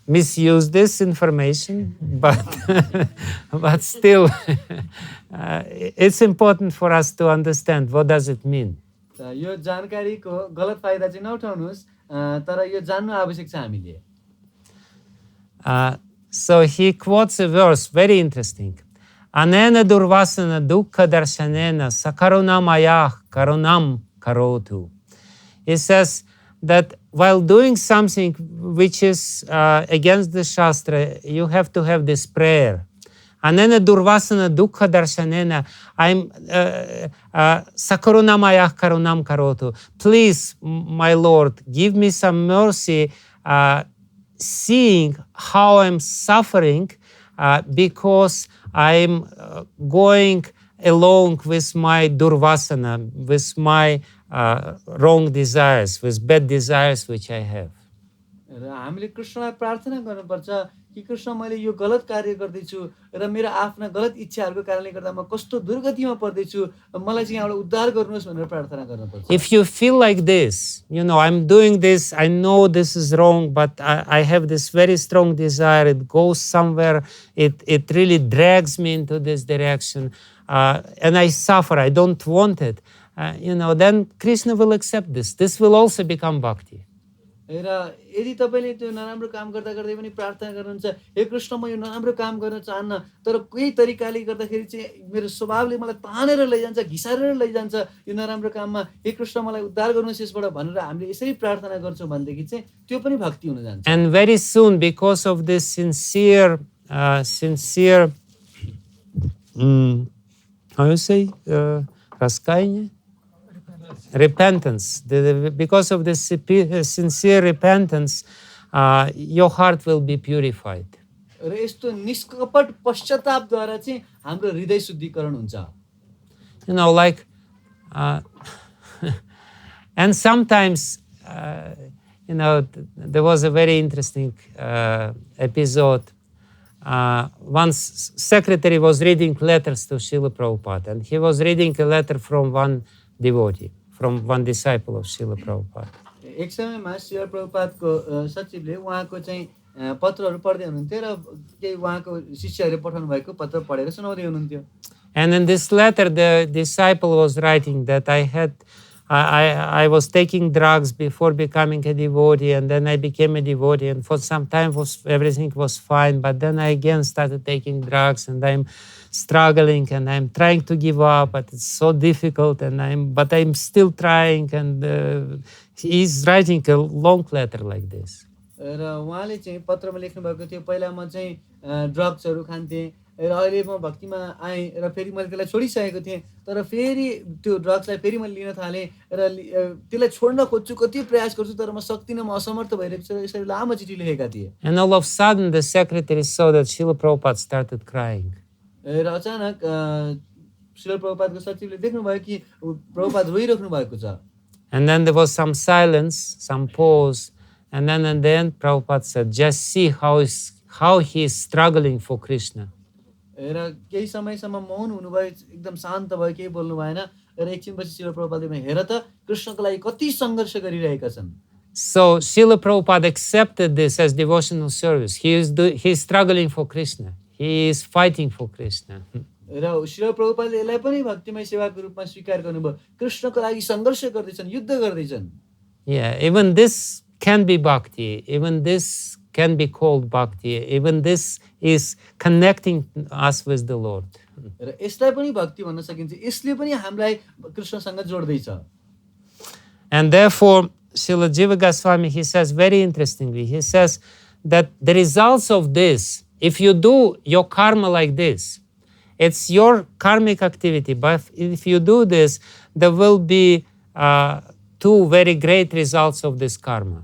misuse this information, but still it's important for us to understand what does it mean. यो जानकारीको गलत फाइदा चाहिँ नउठाउनुस्, तर यो जान्नु आवश्यक छ हामीले। So he quotes a verse, very interesting. Anena durvasana dukkha darshanena sakarunamaya karunam karotu. He says that while doing something which is against the Shastra, you have to have this prayer. Anena durvasana dukkha darshanena, I'm sakarunamaya karunam karotu. Please, my Lord, give me some mercy, seeing how I'm suffering because I'm going along with my durvasana, with my wrong desires, with bad desires which I have. र हामीले कृष्णलाई प्रार्थना गर्नुपर्छ कि कृष्ण मैले यो गलत कार्य गर्दैछु र मेरो आफ्ना गलत इच्छाहरूको कारणले गर्दा म कस्तो दुर्गतिमा पर्दैछु मलाई चाहिँ यहाँबाट उद्धार गर्नुहोस् भनेर प्रार्थना गर्नुपर्छ If you feel like this, I'm doing this, I know this is wrong, but I have this very strong desire, it goes somewhere, it really drags me into this direction, and I suffer, I don't want it, then Krishna will accept this. This will also become bhakti. र यदि तपाईँले त्यो नराम्रो काम गर्दा गर्दै पनि प्रार्थना गर्नुहुन्छ हे कृष्ण म यो नराम्रो काम गर्न चाहन्न तर कोही तरिकाले गर्दाखेरि चाहिँ मेरो स्वभावले मलाई तानेर लैजान्छ घिसारेर लैजान्छ यो नराम्रो काममा हे कृष्ण मलाई उद्धार गर्नुहोस् यसबाट भनेर हामीले यसरी प्रार्थना गर्छौँ भनेदेखि चाहिँ त्यो पनि भक्ति हुन जान्छ And very soon, because of this sincere how you say, раскаяние? Repentance. Because of this sincere repentance, your heart will be purified. र यस्तो निष्कपट पश्चातापद्वारा चाहिँ हाम्रो हृदय शुद्धिकरण हुन्छ Like and sometimes there was a very interesting episode. Once secretary was reading letters to Srila Prabhupada, and he was reading a letter from one devotee, from one disciple of Srila Prabhupada. एक समयमा श्रील प्रभुपादको सचिवले उहाँको चाहिँ पत्रहरू पढ्दै हुनुहुन्थ्यो र केही उहाँको शिष्यहरूले पठाउनु भएको पत्र पढेर सुनाउँदै हुनुहुन्थ्यो And in this letter, the disciple was writing that I was taking drugs before becoming a devotee, and then I became a devotee, and for some time everything was fine, but then I again started taking drugs, and I'm struggling, and I'm trying to give up, but it's so difficult, but I'm still trying, and he's writing a long letter like this. र उहाँले चाहिँ पत्रमा लेख्नु भएको थियो पहिला म चाहिँ ड्रग्सहरू खान्थेँ र अहिले म भक्तिमा आएँ र फेरि मैले त्यसलाई छोडिसकेको थिएँ तर फेरि त्यो ड्रग्सलाई फेरि मैले लिन थालेँ र त्यसलाई छोड्न खोज्छु कति प्रयास गर्छु तर म सक्दिनँ म असमर्थ भइरहेको छु र यसरी लामो चिठी लेखेका थिए And all of a sudden the secretary saw that Srila Prabhupada started crying. र अचानक श्रील प्रभुपादको सचिवले देख्नुभयो कि प्रभुपाद रोइराख्नु भएको छ And then there was some silence, some pause, and then at the end Prabhupada said, just see how he is struggling for Krishna. र केही समयसम्म मौन हुनुभयो एकदम शान्त भयो केही बोल्नु भएन र एकछिनपछि श्रील प्रभुपादले हेर त कृष्णको लागि कति सङ्घर्ष गरिरहेका छन् So Srila Prabhupada accepted this as devotional service. He is struggling for Krishna. He is fighting for Krishna. र श्रील प्रभुपादले यसलाई पनि भक्तिमय सेवाको रूपमा स्वीकार गर्नुभयो कृष्णको लागि सङ्घर्ष गर्दैछन् युद्ध गर्दैछन् Yeah, even this can be bhakti. Even this can be called bhakti. Even this is connecting us with the Lord. र यसलाई पनि भक्ति भन्न सकिन्छ यसले पनि हामीलाई कृष्णसँग जोड्दैछ And therefore, Srila Jiva Goswami, he says very interestingly, he says that the results of this, if you do your karma like this, it's your karmic activity, but if you do this, there will be two very great results of this karma.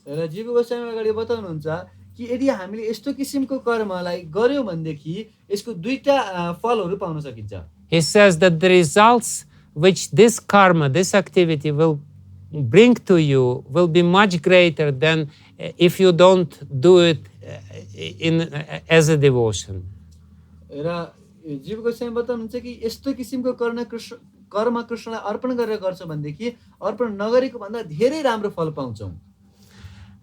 र जीव गोस्वामी अगाडि बताउनुहुन्छ कि यदि हामीले यस्तो किसिमको कर्मलाई गर्यौं भनेदेखि यसको दुईटा फलहरू पाउन सकिन्छ He says that the results which this karma, this activity will bring to you will be much greater than if you don't do it as a devotion. र जीव गोस्वामी बताउनुहुन्छ कि यस्तो किसिमको कर्म कृष्णलाई अर्पण गरेर गर्छ भनेदेखि अर्पण नगरेको भन्दा धेरै राम्रो फल पाउँछौं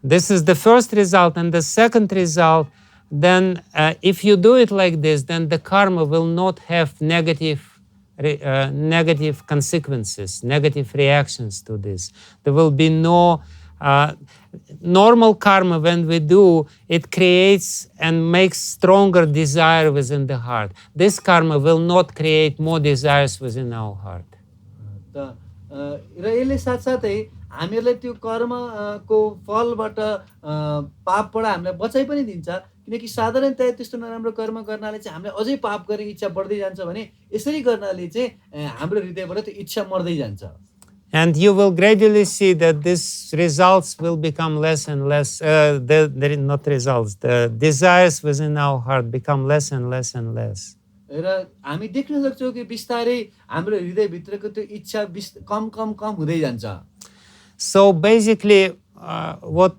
This is the first result, and the second result, then if you do it like this, then the karma will not have negative consequences, negative reactions to this. There will be no normal karma. When we do, it creates and makes stronger desire within the heart. This karma will not create more desires within our heart. र यसले साथसाथै हामीलाई त्यो कर्मको फलबाट पापबाट हामीलाई बचाइ पनि दिन्छ किनकि साधारणतया त्यस्तो नराम्रो कर्म गर्नाले चाहिँ हामीले अझै पाप गर्ने इच्छा बढ्दै जान्छ भने यसरी गर्नाले चाहिँ हाम्रो हृदयबाट त्यो इच्छा मर्दै जान्छ And you will gradually see that these results will become less and less, not results, the desires within our heart become less and less and less. र हामी देख्न सक्छौँ कि बिस्तारै हाम्रो हृदयभित्रको त्यो इच्छा कम कम कम हुँदै जान्छ. So basically, what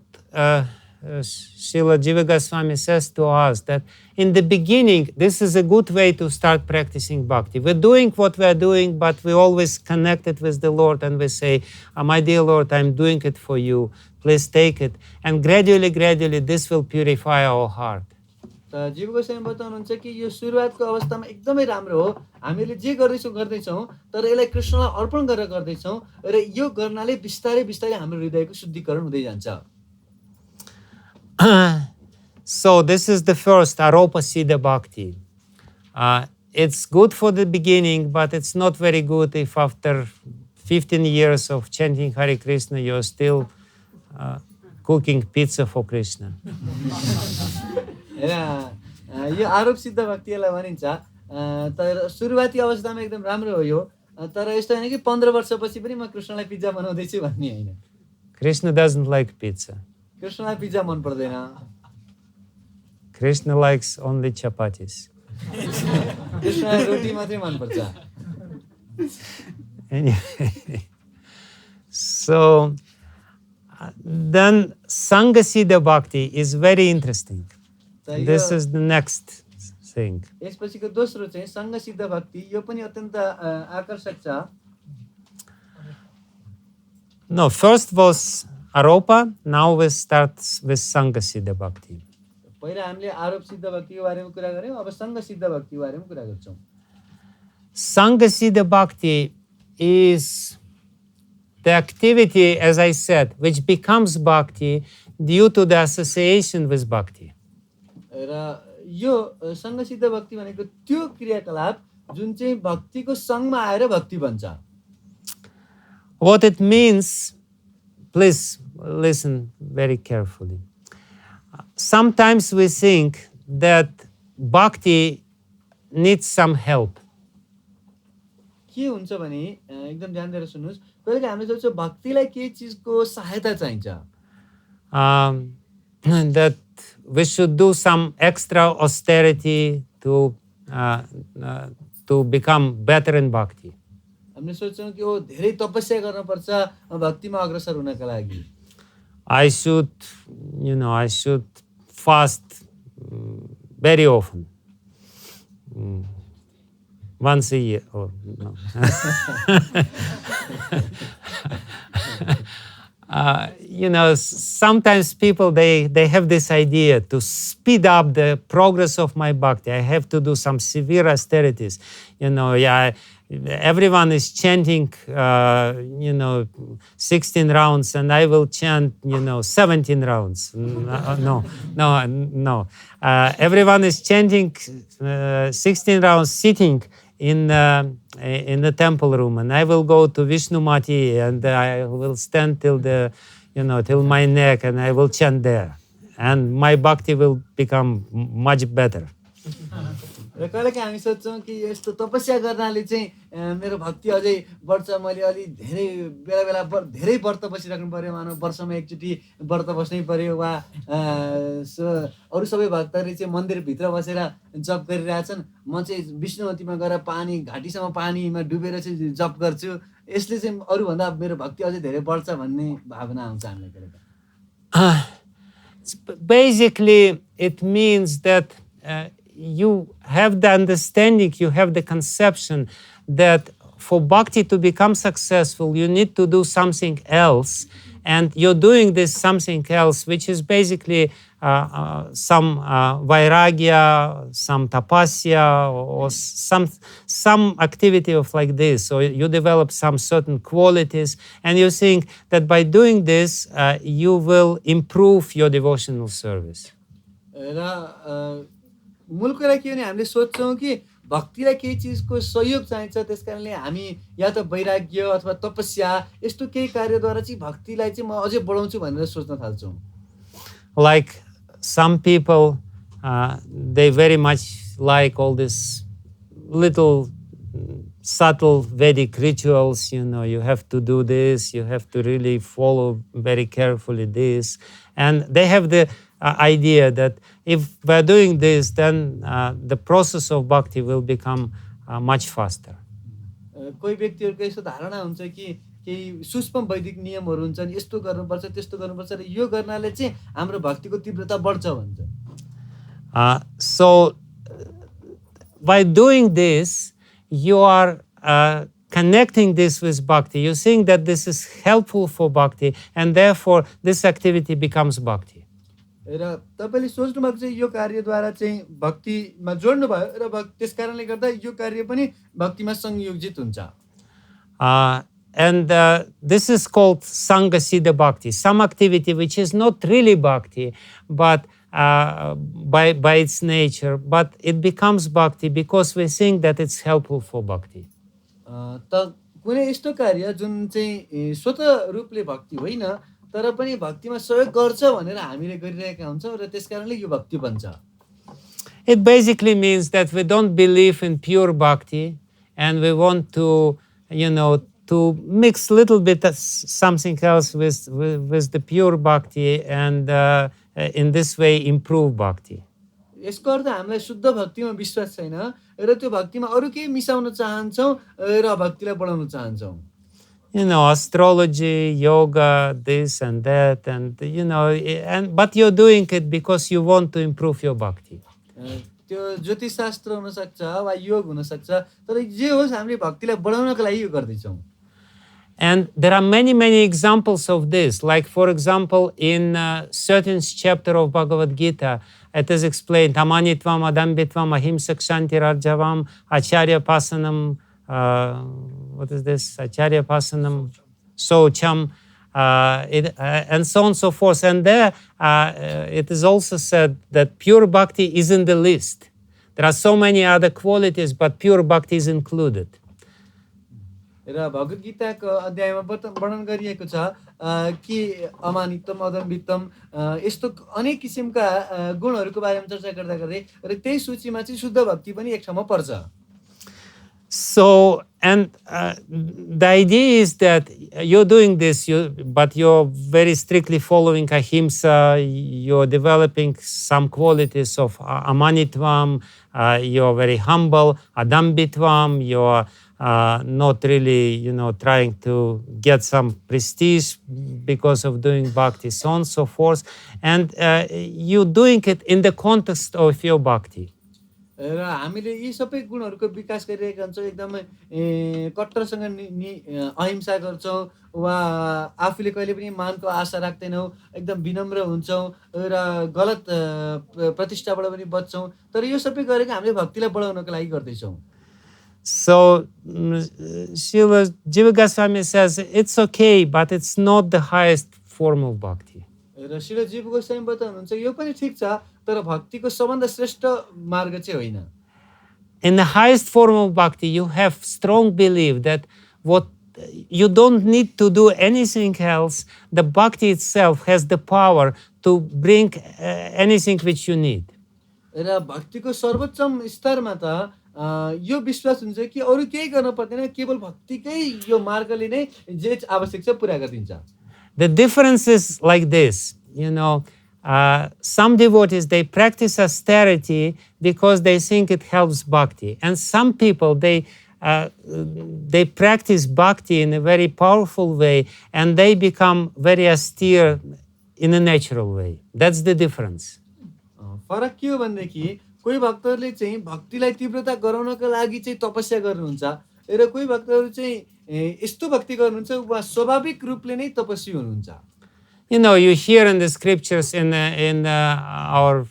Srila Jiva Goswami says to us, that in the beginning, this is a good way to start practicing bhakti. We're doing what we're doing, but we always connected with the Lord, and we say, my dear Lord, I'm doing it for you. Please take it. And gradually, gradually, this will purify our heart. त जीव गोसाई बताउनुहुन्छ कि यो सुरुवातको अवस्थामा एकदमै राम्रो हो. हामीले जे गर्दैछौँ तर यसलाई कृष्णलाई अर्पण गरेर गर्दैछौँ र यो गर्नाले बिस्तारै बिस्तारै हाम्रो हृदयको शुद्धिकरण हुँदै जान्छ. So this is the first Aropa Siddha Bhakti. It's good for the beginning, but it's not very good if after 15 years of chanting Hare Krishna, you're still cooking pizza for Krishna. यो आरोप सिद्ध भक्तिलाई भनिन्छ. तर सुरुवाती अवस्थामा एकदम राम्रो हो यो. तर यस्तो हैन कि 15 वर्षपछि पनि म कृष्णलाई पिज्जा बनाउँदैछु भन्ने हैन. Krishna doesn't like pizza. कृष्णलाई पिज्जा मन पर्दैन. Krishna likes only chapatis. कृष्णलाई रोटी मात्रै मन पर्छ. Anyway, so then Sangha Siddha Bhakti is very interesting. This is the next thing. यसपछिको दोस्रो चाहिँ सङ्घ सिद्ध भक्ति. यो पनि अत्यन्त आकर्षक छ. No, first was Aropa, now we start with Sangha Siddha Bhakti. पहिला हामीले आरोप सिद्ध भक्तिको बारेमा कुरा गर्यौं. अब सङ्घ सिद्ध भक्तिको बारेमा कुरा गर्छौं. Sangha Siddha Bhakti is the activity, as I said, which becomes Bhakti due to the association with Bhakti. र यो सङ्घ सिद्ध भक्ति भनेको त्यो क्रियाकलाप जुन चाहिँ भक्तिको सङ्घमा आएर भक्ति बन्छ. What it means, please listen very carefully. Sometimes we think that Bhakti needs some help. के हुन्छ भने एकदम ध्यान दिएर सुन्नुस्. कहिलेकाहीँ हामीले सोच्छौँ भक्तिलाई केही चिजको सहायता चाहिन्छ. That we should do some extra austerity to become better in Bhakti. हामीले सोच्छौँ कि ओ धेरै तपस्या गर्नुपर्छ भक्तिमा अग्रसर हुनका लागि. I should fast very often. Once a year. Or no. Sometimes people, they have this idea to speed up the progress of my bhakti. I have to do some severe austerities. Everyone is chanting, 16 rounds, and I will chant, 17 rounds. No. Everyone is chanting 16 rounds sitting in the temple room, and I will go to Vishnumati, and I will stand till my neck, and I will chant there, and my bhakti will become much better. र कहिलेकाहीँ हामी सोच्छौँ कि यस्तो तपस्या गर्नाले चाहिँ मेरो भक्ति अझै बढ्छ. मैले अलि धेरै बेला बेला धेरै व्रत बसिराख्नु पर्यो. मानव वर्षमा एकचोटि व्रत बस्नै पर्यो. वा अरू सबै भक्तहरूले चाहिँ मन्दिरभित्र बसेर जप गरिरहेछन्. म चाहिँ विष्णुमतीमा गएर घाटीसम्म पानीमा डुबेर चाहिँ जप गर्छु. यसले चाहिँ अरूभन्दा मेरो भक्ति अझै धेरै बढ्छ भन्ने भावना आउँछ हामीलाई कहिलेकाहीँ. Basically, it means that you have the understanding, you have the conception that for bhakti to become successful, you need to do something else. And you're doing this something else, which is basically some vairagya, some tapasya, or some activity of like this. So you develop some certain qualities, and you think that by doing this, you will improve your devotional service. मूल कुरा के भने हामीले सोच्छौँ कि भक्तिलाई केही चिजको सहयोग चाहिन्छ. त्यसकारणले हामी या त वैराग्य अथवा तपस्या यस्तो केही कार्यद्वारा चाहिँ भक्तिलाई चाहिँ म अझै बढाउँछु भनेर सोच्न थाल्छौँ. Like some people, they very much like all this little subtle Vedic rituals. You have to do this, you have to really follow very carefully this. And they have the idea that if we're doing this, then the process of bhakti will become much faster. कोही व्यक्तिहरूको यस्तो धारणा हुन्छ कि केही सूक्ष्म वैदिक नियमहरू हुन्छन्, यस्तो गर्नुपर्छ त्यस्तो गर्नुपर्छ र यो गर्नाले चाहिँ हाम्रो भक्तिको तीव्रता बढ्छ भन्छ। So by doing this, you are connecting this with bhakti. You think that this is helpful for bhakti, and therefore this activity becomes bhakti. र तपाईले सोच्नु भएको चाहिँ यो कार्यद्वारा चाहिँ भक्तिमा जोड्नु भयो र त्यस कारणले गर्दा यो कार्य पनि भक्तिमा संयोजित हुन्छ। And this is called Sangha Siddha Bhakti, some activity which is not really bhakti, but by its nature, but it becomes bhakti because we think that it's helpful for bhakti. त कुनै यस्तो कार्य जुन चाहिँ स्वतः रूपले भक्ति होइन तर पनि भक्तिमा सहयोग गर्छ भनेर हामीले गरिरहेका हुन्छौँ र त्यसकारणले यो भक्ति बन्छ। It basically means that we don't believe in pure bhakti and we want to, to mix little bit of something else with the pure bhakti and in this way improve bhakti. यसको अर्थ हामीलाई शुद्ध भक्तिमा विश्वास छैन र त्यो भक्तिमा अरू केही मिसाउन चाहन्छौँ र भक्तिलाई बढाउन चाहन्छौँ। Astrology, yoga, this and that, and but you're doing it because you want to improve your bhakti. त्यो ज्योतिष शास्त्र हुन सक्छ वा योग हुन सक्छ तर जे होस् हामीले भक्तिलाई बढाउनको लागि यो गर्दैछौँ। And there are many examples of this. Like for example, in 13th chapter of Bhagavad Gita, it is explained: Amanitvam, Adambitvam, Ahimsak, Shantirarjavam, Acharya Pasanam. What is this? Acharya Pasanam, Socham, and so on and so forth. And there it is also said that pure bhakti is in the list. There are so many other qualities, but pure bhakti is included. र भगवत गीताको अध्यायमा वर्णन गरिएको छ कि अमानितम अदम्बितम यस्तो अनेक किसिमका गुणहरूको बारेमा चर्चा गर्दा गर्दै र त्यही सूचीमा चाहिँ शुद्ध भक्ति पनि एक ठाउँमा पर्छ। So, and the idea is that you're doing this, but you're very strictly following ahimsa, you're developing some qualities of amanitvam, you're very humble, adambitvam, you're not really, trying to get some prestige because of doing bhakti, so on and so forth. And you're doing it in the context of your bhakti. र हामीले यी सबै गुणहरूको विकास गरिरहेका हुन्छौँ, एकदमै कट्टरसँग अहिंसा गर्छौँ वा आफूले कहिले पनि मानको आशा राख्दैनौँ, एकदम विनम्र हुन्छौँ र गलत प्रतिष्ठाबाट पनि बच्छौँ। तर यो सबै गरेको हामीले भक्तिलाई बढाउनको लागि गर्दैछौँ। So Srila Jiva Goswami says it's okay, but it's not the highest form of bhakti. र श्रील जीव गोस्वामी बताउनुहुन्छ यो पनि ठिक छ तर भक्तिको सबभन्दा श्रेष्ठ मार्ग चाहिँ होइन। In the highest form of bhakti, you have strong belief that you don't need to do anything else. The bhakti itself has the power to bring anything which you need. र भक्तिको सर्वोच्चम स्तरमा त यो विश्वास हुन्छ कि अरू केही गर्न पर्दैन, केवल भक्तिकै यो मार्गले नै जे आवश्यक छ पुरा गरिदिन्छ। The difference is like this, some devotees, they practice austerity because they think it helps bhakti. And some people, they practice bhakti in a very powerful way and they become very austere in a natural way. That's the difference. फरक के हो भन्देखि कोही भक्तहरूले चाहिँ भक्तिलाई तीव्रता गराउनको लागि चाहिँ तपस्या गर्नुहुन्छ र कोही भक्तहरू चाहिँ यस्तो भक्ति गर्नुहुन्छ वा स्वाभाविक रूपले नै तपस्वी हुनुहुन्छ। You hear in the scriptures in our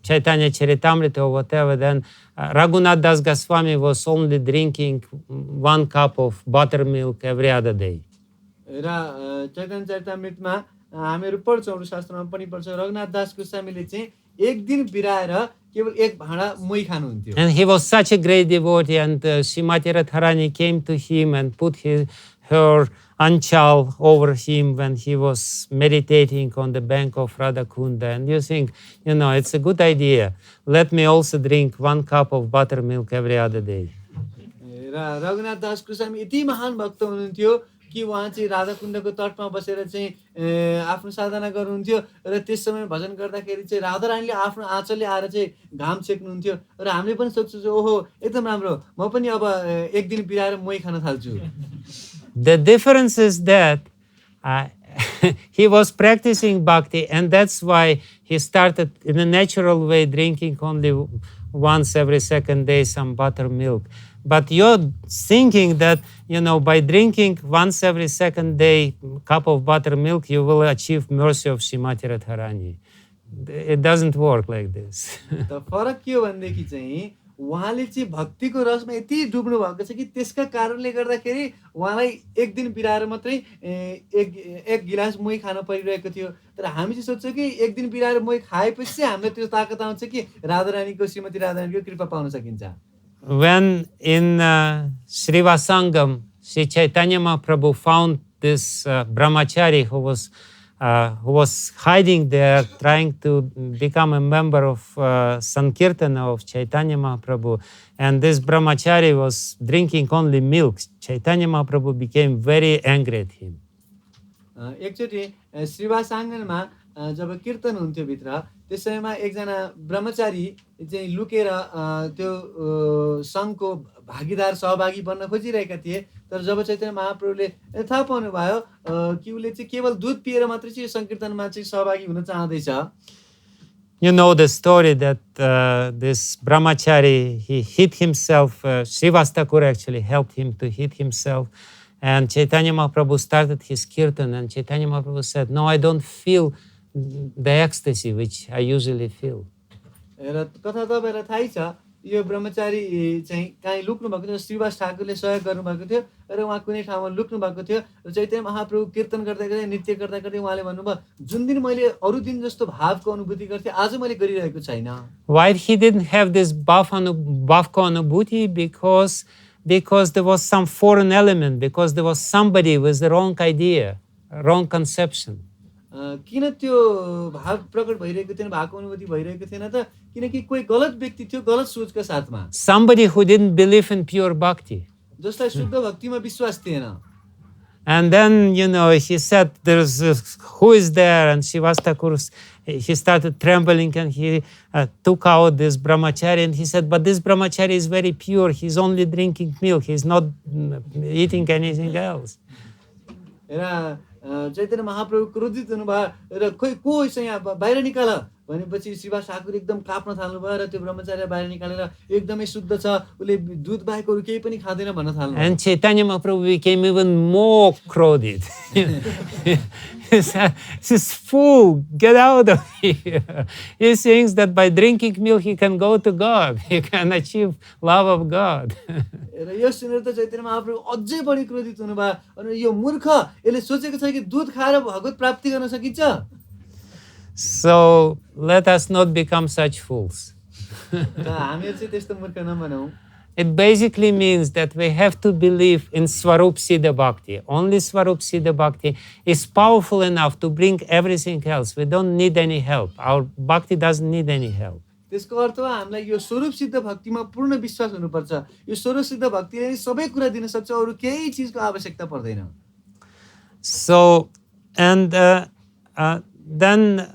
Chaitanya Charitamrita or whatever, then Raghunath Das Goswami was only drinking 1 cup of buttermilk every other day. र चैतन्य चरितामृतमा हामीहरू पढ्छौँ, शास्त्रमा पनि पढ्छौँ, रघुनाथ दास गोस्वामीले चाहिँ एक दिन बिराएर केवल एक भाँडा मोही खानुहुन्थ्यो। And he was such a great devotee, and Srimati Radharani came to him and put her anchal over him when he was meditating on the bank of Radhakunda. And you think, it's a good idea. Let me also drink 1 cup of buttermilk every other day. र रघुनाथ दास गोस्वामी यति महान भक्त हुनुहुन्थ्यो कि उहाँ चाहिँ राधा कुण्डको तटमा बसेर चाहिँ आफ्नो साधना गर्नुहुन्थ्यो र त्यस समय भजन गर्दाखेरि चाहिँ राधा रानीले आफ्नो आँचलले आएर चाहिँ घाम छेक्नुहुन्थ्यो र हामीले पनि सोध्छौँ ओहो एकदम राम्रो म पनि अब एक दिन बिराएर मही Khan थाल्छु The difference is that he was practicing bhakti, and that's why he started in a natural way drinking only once every second day some buttermilk. But you're thinking that, by drinking once every second day cup of buttermilk, you will achieve mercy of Srimati Radharani. It doesn't work like this. त फरक के हो भनेदेखि चाहिँ उहाँले चाहिँ भक्तिको रसमा यति डुब्नु भएको छ कि त्यसका कारणले गर्दाखेरि उहाँलाई एक दिन बिराएर मात्रै एक गिलास मही खान परिरहेको थियो तर हामी चाहिँ सोध्छौँ कि एक दिन बिराएर मही खाएपछि चाहिँ हामीलाई त्यो ताकत आउँछ कि राधारानीको श्रीमती राधारानीको कृपा पाउन सकिन्छ When in Srivasangam, Sri Chaitanya Mahaprabhu found this brahmachari who was hiding there, trying to become a member of Sankirtana of Chaitanya Mahaprabhu, and this brahmachari was drinking only milk. Chaitanya Mahaprabhu became very angry at him. एकचोटि श्रीवासाङ्गनमा जब कीर्तन हुन्थ्यो भित्र त्यस समयमा एकजना ब्रह्मचारी चाहिँ लुकेर त्यो सङ्घको भागीदार सहभागी बन्न खोजिरहेका थिए तर जब चैतन्य महाप्रभुले थाहा पाउनु भयो कि उसले चाहिँ केवल दूध पिएर मात्रै चाहिँ संकीर्तनमा चाहिँ सहभागी हुन चाहदैछ You know the story that this brahmachari, he hit himself, Srivas Thakur actually helped him to hit himself. And Chaitanya Mahaprabhu started his kirtan, and Chaitanya Mahaprabhu said, no, I don't feel the ecstasy which I usually feel. र कथा तपाईहरुलाई थाहै छ यो ब्रह्मचारी चाहिँ कहीँ लुक्नु भएको थियो श्रीवास ठाकुरले सहयोग गर्नु भएको थियो र उहाँ कुनै ठाउँमा लुक्नु भएको थियो र चैतन्य महाप्रभु कीर्तन गर्दै गर्दै नृत्य गर्दै गर्दै उहाँले भन्नुभयो जुन दिन मैले अरु दिन जस्तो भावको अनुभूति गर्थे आज मैले गरिरहेको छैन Why he didn't have this bhavko anubhuti? Because there was some foreign element, because there was somebody with the wrong idea, wrong conception. किन त्यो भाव प्रकट भइरहेको थिएन भावको अनुभूति भइरहेको थिएन त किनकि कोही गलत व्यक्ति थियो गलत सोचका साथमा Somebody who didn't believe in pure bhakti. जसलाई शुद्ध भक्तिमा विश्वास थिएन And then, he said, who is there? And Srivas Thakur, he started trembling and he took out this brahmachari and he said, but this brahmachari is very pure. He's only drinking milk. He's not eating anything else. Chaitanya Mahaprabhu क्रोधित हुनुभयो र खोइ को चाहिँ यहाँ बाहिर निकाल भनेपछि श्रीवास ठाकुर एकदम काप्न थाल्नुभयो र त्यो ब्रह्मचारी बाहिर निकालेर एकदमै शुद्ध छ उले दुध बाहेक अरु केही पनि खादैन भन्न थाल्नु And Chaitanya Mahaprabhu became even more crowded. He said, this fool, get out of here. He thinks that by drinking milk he can go to God. He can achieve love of God. र यो सुनेर त चैतन्य महाप्रभु अझै बढी क्रोधित हुनुभयो अनि यो मूर्ख यसले सोचेको छ कि दुध खाएर भगवत प्राप्ति गर्न सकिन्छ So let us not become such fools. हामीहरु चाहिँ त्यस्तो मूर्ख नबनौं It basically means that we have to believe in Swarup Siddha Bhakti. Only Swarup Siddha Bhakti is powerful enough to bring everything else. We don't need any help. Our Bhakti doesn't need any help. त्यसको अर्थ हो हामीलाई यो स्वरूप सिद्ध भक्तिमा पूर्ण विश्वास हुनुपर्छ यो स्वरूप सिद्ध भक्तिले नै सबै कुरा दिन सक्छ अरु केही चीजको आवश्यकता पर्दैन So, and then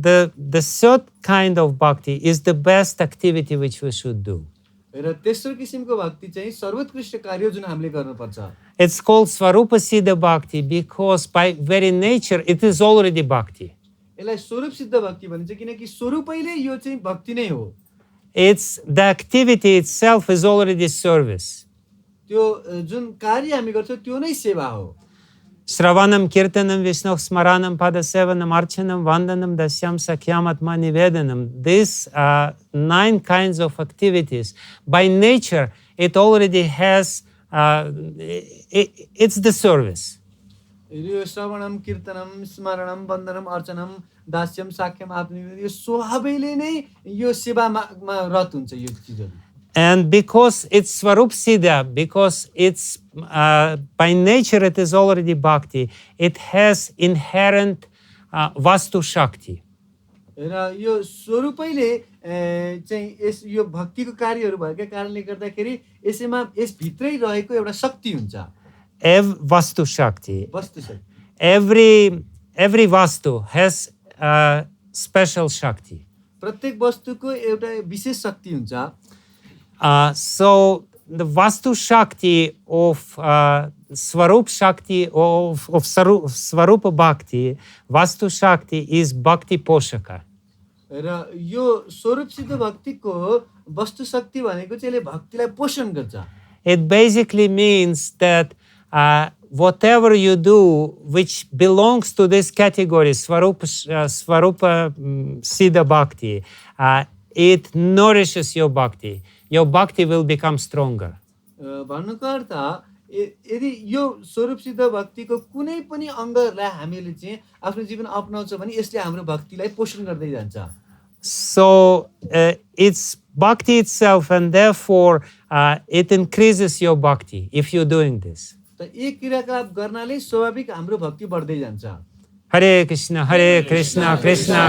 the third kind of bhakti is the best activity which we should do. र तेस्रो किसिमको भक्ति चाहिँ सर्वोत्कृष्ट कार्य जुन हामीले गर्नुपर्छ It's called Swarupa Siddha Bhakti because by very nature it is already bhakti. यसलाई स्वरूप सिद्ध भक्ति भनिन्छ किनकि स्वरूपैले यो चाहिँ भक्ति नै हो It's the activity itself is already service. त्यो जुन कार्य हामी गर्छौं त्यो नै सेवा हो Sravanam, Kirtanam, Vishnu Smaranam, Padasevanam, Archanam, Vandanam, Dasyam, Sakyam, Atmani Vedanam. These are 9 kinds of activities. By nature, it already has, it's the service. यो श्रवणम कीर्तनम स्मरणम वन्दनम अर्चनम दास्यम साख्यम आत्मनिवेदन यो स्वभावैले नै यो सेवामा रत हुन्छ यो चीजहरु And because it's Swarup Siddha, because it's by nature it is already bhakti, it has inherent Vastu Shakti. र यो स्वरूपैले चाहिँ यो भक्तिको कार्यहरू भएका कारणले गर्दाखेरि यसैमा यसभित्रै रहेको एउटा शक्ति हुन्छ। Vastu Shakti. वस्तु शक्ति। Every Vastu has a special Shakti. प्रत्येक वस्तुको एउटा विशेष शक्ति हुन्छ। So the Vastu Shakti of Swarup Shakti of Swarupa Bhakti, Vastu Shakti is Bhakti Poshaka. र यो स्वरूप सिद्ध भक्तिको वस्तु शक्ति भनेको चाहिँ यसले भक्तिलाई पोषण गर्छ। It basically means that whatever you do which belongs to this category, Swarupa Siddha Bhakti, it nourishes your bhakti. Your bhakti will become stronger. भन्नुको अर्थ यदि यो स्वरूप सिद्ध भक्तिको कुनै पनि अङ्गहरूलाई हामीले चाहिँ आफ्नो जीवन अपनाउँछ भने यसले हाम्रो भक्तिलाई पोषण गर्दै जान्छ। So it's bhakti itself, and therefore it increases your bhakti if you're doing this. त एक क्रियाकलाप गर्नाले स्वाभाविक हाम्रो भक्ति बढ्दै जान्छ। Hare Krishna, Krishna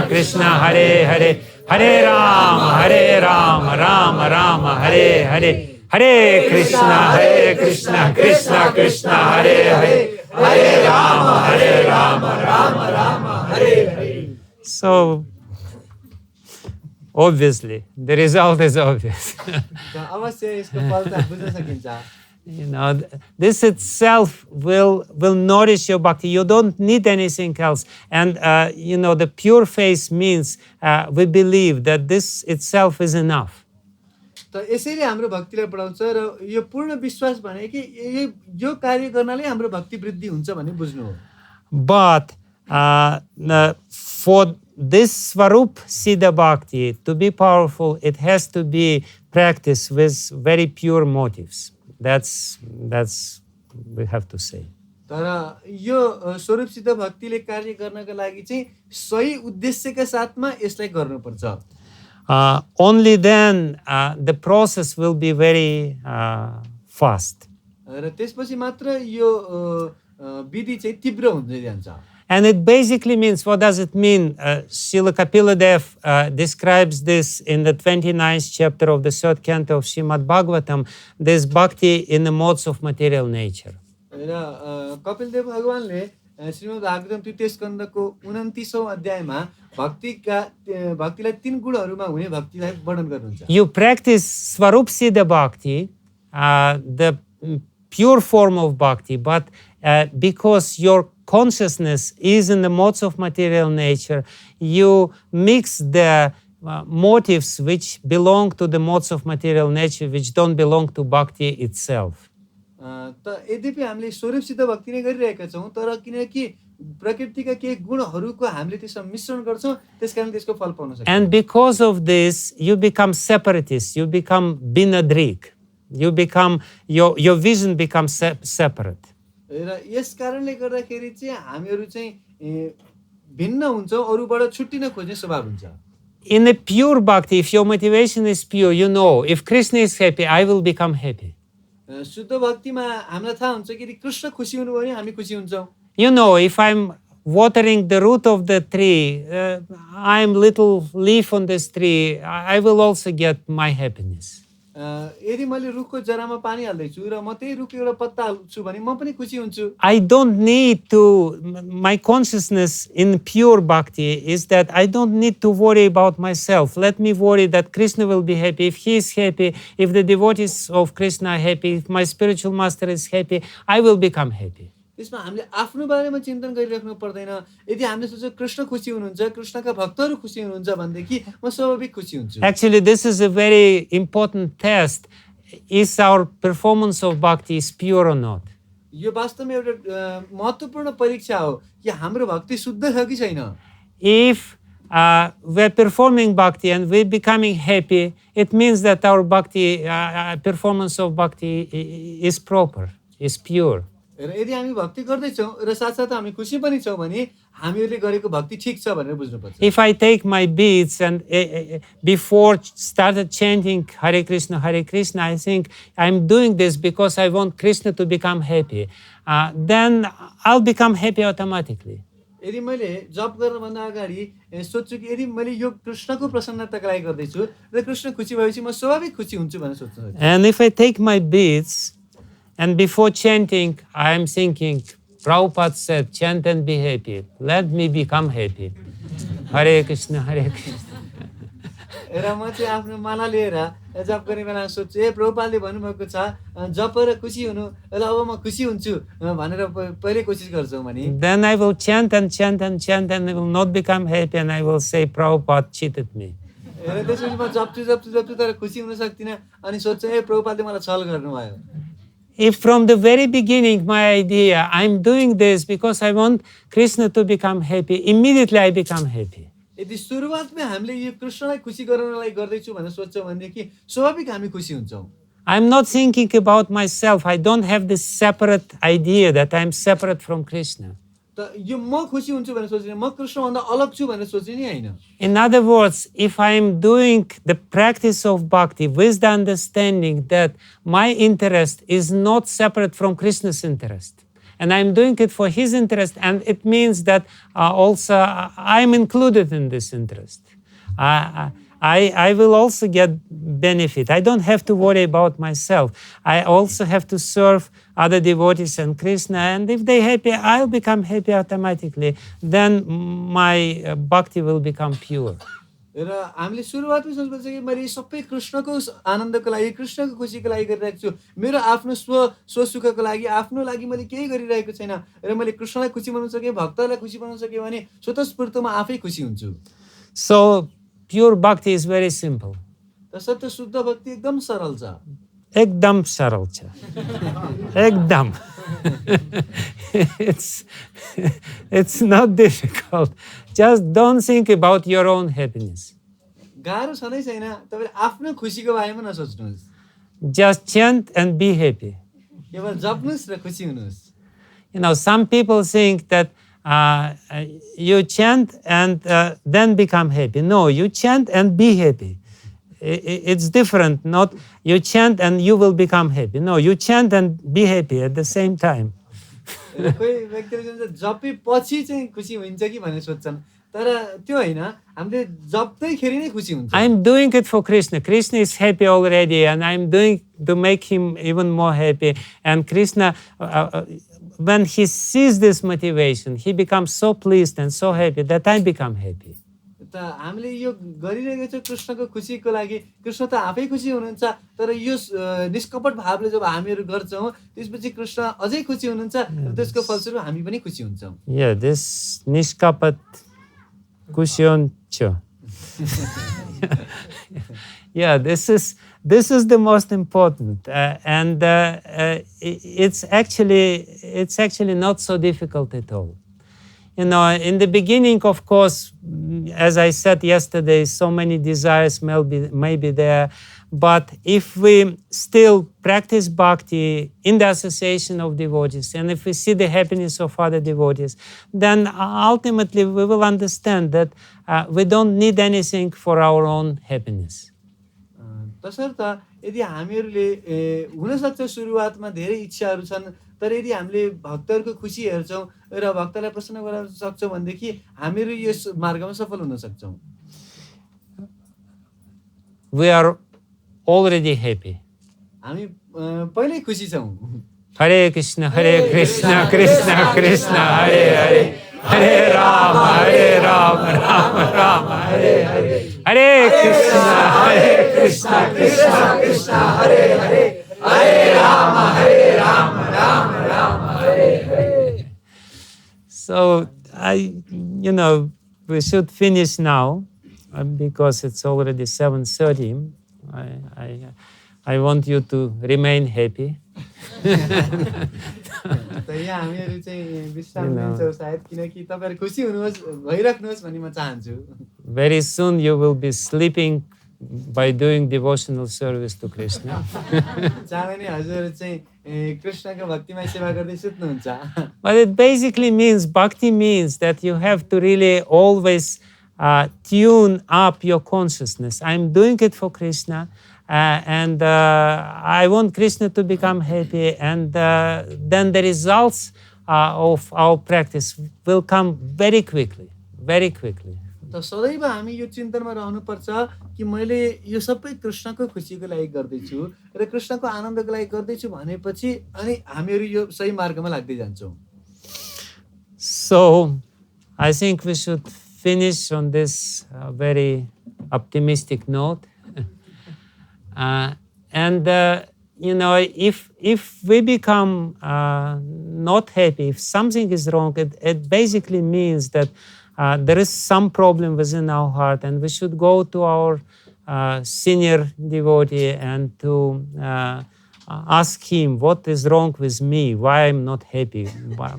Krishna, Hare Hare, Hare Rama, Rama Rama, Hare Hare, Hare Krishna, Krishna Krishna, Hare Hare, Hare Rama, Rama Rama, Hare Hare. So, obviously, the result is obvious. अवश्य यसको फल त बुझ्न सकिन्छ। You know, this itself will nourish your bhakti. You don't need anything else. And, you know, the pure faith means we believe that this itself is enough. त यसैले हाम्रो भक्तिलाई बढाउँछ र यो पूर्ण विश्वास भने कि यो कार्य गर्नाले हाम्रो भक्ति वृद्धि हुन्छ भन्ने बुझ्नु हो। But for this Swarup Siddha Bhakti to be powerful, it has to be practiced with very pure motives. That's we have to say. तर यो स्वरूप सिद्ध भक्तिले कार्य गर्नको लागि चाहिँ सही उद्देश्यका साथमा यसलाई गर्नुपर्छ। Only then the process will be very fast. र त्यसपछि मात्र यो विधि चाहिँ तीव्र हुँदै जान्छ। And it basically means, what does it mean? Srila Kapila Dev describes this in the 29th chapter of the 3rd canto of Srimad Bhagavatam, this bhakti in the modes of material nature. र कपिल देव भगवानले श्रीमद् भागवतम 3य स्कन्धको 29औं अध्यायमा भक्तिलाई 3 गुणहरुमा हुने भक्तिलाई वर्णन गर्नुहुन्छ। You practice Swarup Siddha Bhakti, the pure form of bhakti, but because your consciousness is in the modes of material nature, you mix the motives which belong to the modes of material nature, which don't belong to bhakti itself. त यद्यपि हामीले स्वरूप सिद्ध भक्ति नै गरिरहेका छौं, तर किनकि प्रकृतिका केही गुणहरुको हामीले त्यसमा मिश्रण गर्छौं, त्यसकारण त्यसको फल पाउन सकिन्छ। And because of this, you become separatist, you become binadrik, you become your vision becomes separate. र यस कारणले गर्दाखेरि चाहिँ हामीहरु चाहिँ भिन्न हुन्छौं, अरूबाट छुट्टिन खोज्ने स्वभाव हुन्छ। In a pure bhakti, if your motivation is pure, you know, if Krishna is happy, I will become happy. शुद्ध भक्तिमा हामीलाई थाहा हुन्छ कि कृष्ण खुसी हुनु भने हामी खुसी हुन्छौं। You know, if I'm watering the root of the tree, I'm little leaf on this tree, I will also get my happiness. यदि मैले रुखको जरामा पानी हाल्दै छु र म त्यही रुखको एउटा पत्ता हाल्छु भने म पनि खुसी हुन्छु। I don't need to, my consciousness in pure bhakti is that I don't need to worry about myself. Let me worry that Krishna will be happy. If he is happy, if the devotees of Krishna are happy, if my spiritual master is happy, I will become happy. त्यसमा हामीले आफ्नो बारेमा चिन्तन गरिराख्नु पर्दैन। यदि हामीले सोच्यो कृष्ण खुसी हुनुहुन्छ, कृष्णका भक्तहरू खुसी हुनुहुन्छ भनेदेखि म स्वाभाविक खुसी हुन्छु। Actually, this is a very important test. Is our performance of bhakti is pure or not? यो वास्तवमा एउटा महत्त्वपूर्ण परीक्षा हो कि हाम्रो भक्ति शुद्ध छ कि छैन। If we're performing bhakti and we're becoming happy, it means that our bhakti performance of bhakti is proper, is pure. र यदि हामी भक्ति गर्दैछौं र साथसाथै हामी खुसी पनि छौं भने हामीहरूले गरेको भक्ति ठीक छ भनेर बुझ्नुपर्छ। If I take my beads and before started chanting Hare Krishna, I think I'm doing this because I want Krishna to become happy, then I'll become happy automatically. यदि मैले जप गर्नभन्दा अगाडि सोच्छु कि यदि मैले यो कृष्णको प्रसन्नताको लागि गर्दैछु र कृष्ण खुसी भएपछि म स्वाभाविक खुसी हुन्छु भनेर सोच्छु। And if I take my beads and before chanting, I am thinking, Prabhupada said, chant and be happy. Let me become happy. Hare Krishna, Hare Krishna. र म चाहिँ आफ्नो माला लिएर जप गर्ने बेला सोच्छु प्रभुपादले भन्नुभएको छ जप र खुसी हुनु ल अब म खुसी हुन्छु भनेर पहिले कोसिस गर्छौँ भने Then I will chant and chant and chant and I will not become happy and I will say, Prabhupada cheated me. र त्यसपछि म जप्छु तर खुसी हुन सक्दिनँ अनि सोध्छु प्रभुपादले मलाई छल गर्नुभयो। If from the very beginning my idea, I'm doing this because I want Krishna to become happy, immediately I become happy. यदि सुरुवातमै हामीले यो कृष्णलाई खुसी गराउनलाई गर्दैछु भनेर सोच्छौँ भनेदेखि स्वाभाविक हामी खुसी हुन्छौँ। I'm not thinking about myself. I don't have this separate idea that I'm separate from Krishna. त यो म खुसी हुन्छु भनेर सोच्दिनँ म कृष्णभन्दा अलग छु भनेर सोच्ने नि हैन। In other words, if I'm doing the practice of bhakti with the understanding that my interest is not separate from Krishna's interest, and I'm doing it for his interest, and it means that also I'm included in this interest. I will also get benefit. I don't have to worry about myself. I also have to serve other devotees and Krishna, and if they're happy, I'll become happy automatically. Then my bhakti will become pure. र हामीले सुरुवातमै सोच्नुपर्छ कि मैले सबै कृष्णको आनन्दको लागि कृष्णको खुसीको लागि गरिरहेको छु मेरो आफ्नो स्वसुखको लागि आफ्नो लागि मैले केही गरिरहेको छैन र मैले कृष्णलाई खुसी बनाउन सके भक्तलाई खुसी बनाउन सके भने स्वतस्फूर्त म आफै खुसी हुन्छु। So pure bhakti is very simple. तसर्थ शुद्ध भक्ति एकदम सरल छ। एकदम सरल छ। एकदम. It's not difficult. Just don't think about your own happiness. गाह्रो छँदै छैन तपाईले आफ्नो खुसीको बारेमा नसोच्नुहोस्। Just chant and be happy. केवल जप्नुस् र खुसी हुनुहोस्। You know, some people think that you chant and then become happy. No, you chant and be happy. It's different. Not you chant and you will become happy. No, you chant and be happy at the same time. कोही व्यक्तिले चाहिँ जपे पछि चाहिँ खुसी हुन्छ कि भनेर सोच्छन् तर त्यो हैन हामीले जप्दैखेरि नै खुसी हुन्छ। I'm doing it for Krishna. Krishna is happy already and I'm doing to make him even more happy. And Krishna, when he sees this motivation, he becomes so pleased and so happy that I become happy. त हामीले यो गरिरहेको छ कृष्णको खुसीको लागि कृष्ण त आफै खुसी हुनुहुन्छ तर यो निष्कपट भावले जब हामीहरू गर्छौँ त्यसपछि कृष्ण अझै खुसी हुनुहुन्छ र त्यसको फलस्वरूप हामी पनि खुसी हुन्छौँ। Yeah, this niskapat kushoncho. Yeah, this is the most important, and it's actually not so difficult at all. You know, in the beginning, of course, as I said yesterday, so many desires may be there. But if we still practice bhakti in the association of devotees, and if we see the happiness of other devotees, then ultimately we will understand that we don't need anything for our own happiness. तसर्थ यदि हामीहरूले हुनसक्छ सुरुवातमा धेरै इच्छाहरू छन् तर यदि हामीले भक्तहरूको खुसी हेर्छौँ र भक्तलाई प्रसन्न गराउन सक्छौँ भनेदेखि हामीहरू यस मार्गमा सफल हुन सक्छौँ। We are already happy. हामी पहिल्यै खुसी छौँ। Hare Krishna, Krishna Krishna, Hare Hare, Hare Rama, Rama Rama, Hare Hare. Hare Krishna, Krishna, Hare Hare, Hare Rama, Rama Rama, Hare Hare. So, we should finish now because it's already 7:30. I want you to remain happy. त यहाँ हामीहरू चाहिँ विश्राम लिन्छौँ सायद किनकि तपाईहरु खुसी हुनुहोस् भइराख्नुहोस् भनी म चाहन्छु। Very soon you will be sleeping by doing devotional service to Krishna. चाँडै नै हजुरहरु चाहिँ कृष्णको भक्तिमय सेवा गर्दै सुत्नुहुन्छ। But it basically means, bhakti means that you have to really always tune up your consciousness. I'm doing it for Krishna. I want Krishna to become happy, and then the results of our practice will come very quickly, very quickly. त सदैव हामी यो चिन्तनमा रहनुपर्छ कि मैले यो सबै कृष्णको खुसीको लागि गर्दैछु र कृष्णको आनन्दको लागि गर्दैछु भनेपछि अनि हामीहरू यो सही मार्गमा लाग्दै जान्छौँ. So I think we should finish on this very optimistic note. And you know, if we become not happy, if something is wrong, it basically means that there is some problem within our heart, and we should go to our senior devotee and to ask him what is wrong with me, why I'm not happy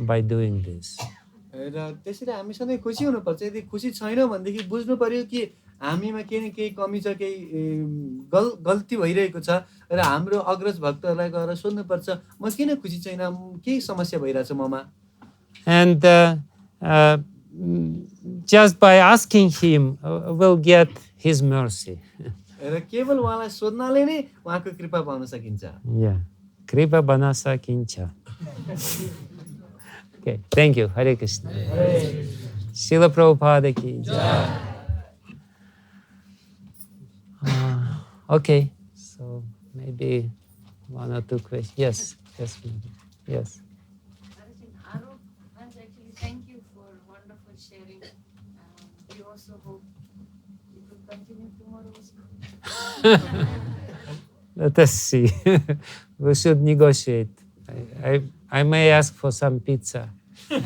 by doing this. र त्यसरी हामी सधैँ खुसी हुनुपर्छ. यदि खुसी छैन भनेदेखि बुझ्नु पर्यो कि हामीमा केही न केही कमी छ, केही गल्ती भइरहेको छ र हाम्रो अग्रज भक्तहरूलाई गएर सोध्नुपर्छ म किन खुसी छैन, केही समस्या भइरहेछ mama. And just by asking him, we'll get his mercy. र केवल उहाँलाई सोध्नाले नै उहाँको कृपा पाउन सकिन्छ. Yeah, kripa banasa kincha. Okay, thank you. Hare Krishna. Srila Prabhupada ki jai. Okay, so maybe one or two questions. Yes, yes, yes. Actually, thank you for wonderful sharing. We also hope it will continue tomorrow also. Let us see. We should negotiate. I may ask for some pizza. In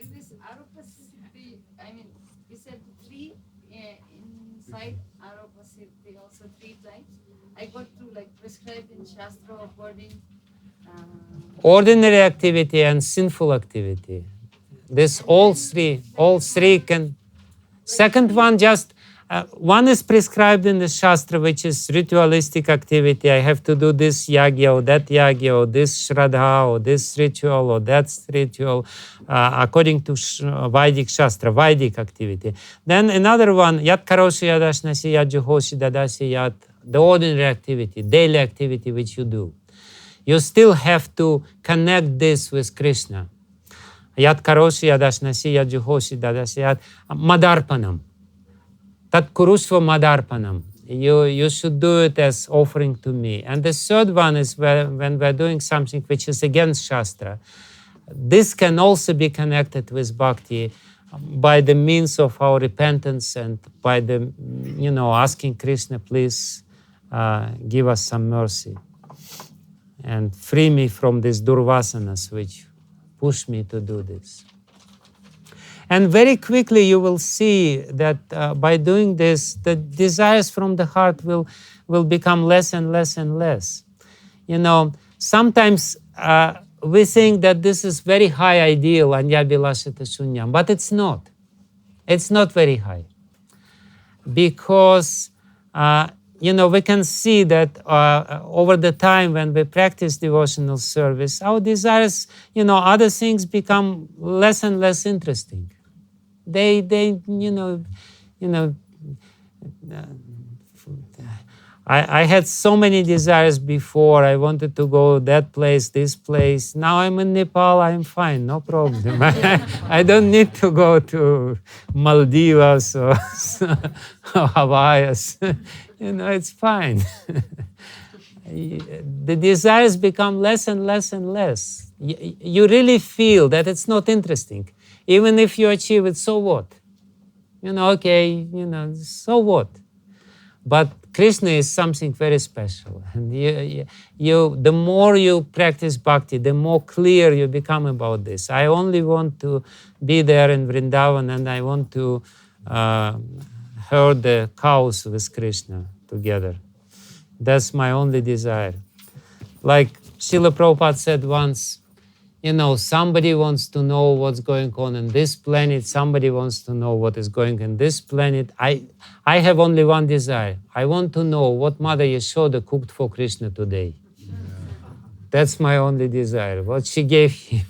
this Arupa Siddhi, I mean, you said 3 inside Arupa Siddhi also 3 times. I got to like prescribed in Shastra according. Ordinary activity and sinful activity. This all three can. Second one just. One is prescribed in the Shastra, which is ritualistic activity. I have to do this yagya or that yagya or this shraddha or this ritual or that ritual according to Vedic Shastra, Vedic activity. Then another one, yat karoshi yadashnasi yat juhoshi dadasi yat, the ordinary activity, daily activity which you do. You still have to connect this with Krishna. Yat karoshi yadashnasi yat juhoshi dadasi yat, madarpanam. Tat kurushva madarpanam. You should do it as offering to me. And the third one is when we're doing something which is against Shastra. This can also be connected with bhakti by the means of our repentance and by the, asking Krishna, please give us some mercy and free me from these durvasanas which push me to do this. And very quickly you will see that by doing this, the desires from the heart will become less and less and less. Sometimes we think that this is very high ideal, anyabilashita shunyam, but it's not. It's not very high. Because, we can see that over the time when we practice devotional service, our desires, other things become less and less interesting. I had so many desires before. I wanted to go that place, this place. Now I'm in Nepal, I'm fine, no problem. I don't need to go to Maldives or Hawaii. It's fine. The desires become less and less and less. You really feel that it's not interesting. Even if you achieve it, so what? So what? But Krishna is something very special. And the more you practice bhakti, the more clear you become about this. I only want to be there in Vrindavan and I want to herd the cows with Krishna together. That's my only desire. Like Srila Prabhupada said once, somebody wants to know what's going on this planet, somebody wants to know what is going on this planet. I have only one desire. I want to know what Mother Yashoda cooked for Krishna today. That's my only desire, what she gave him.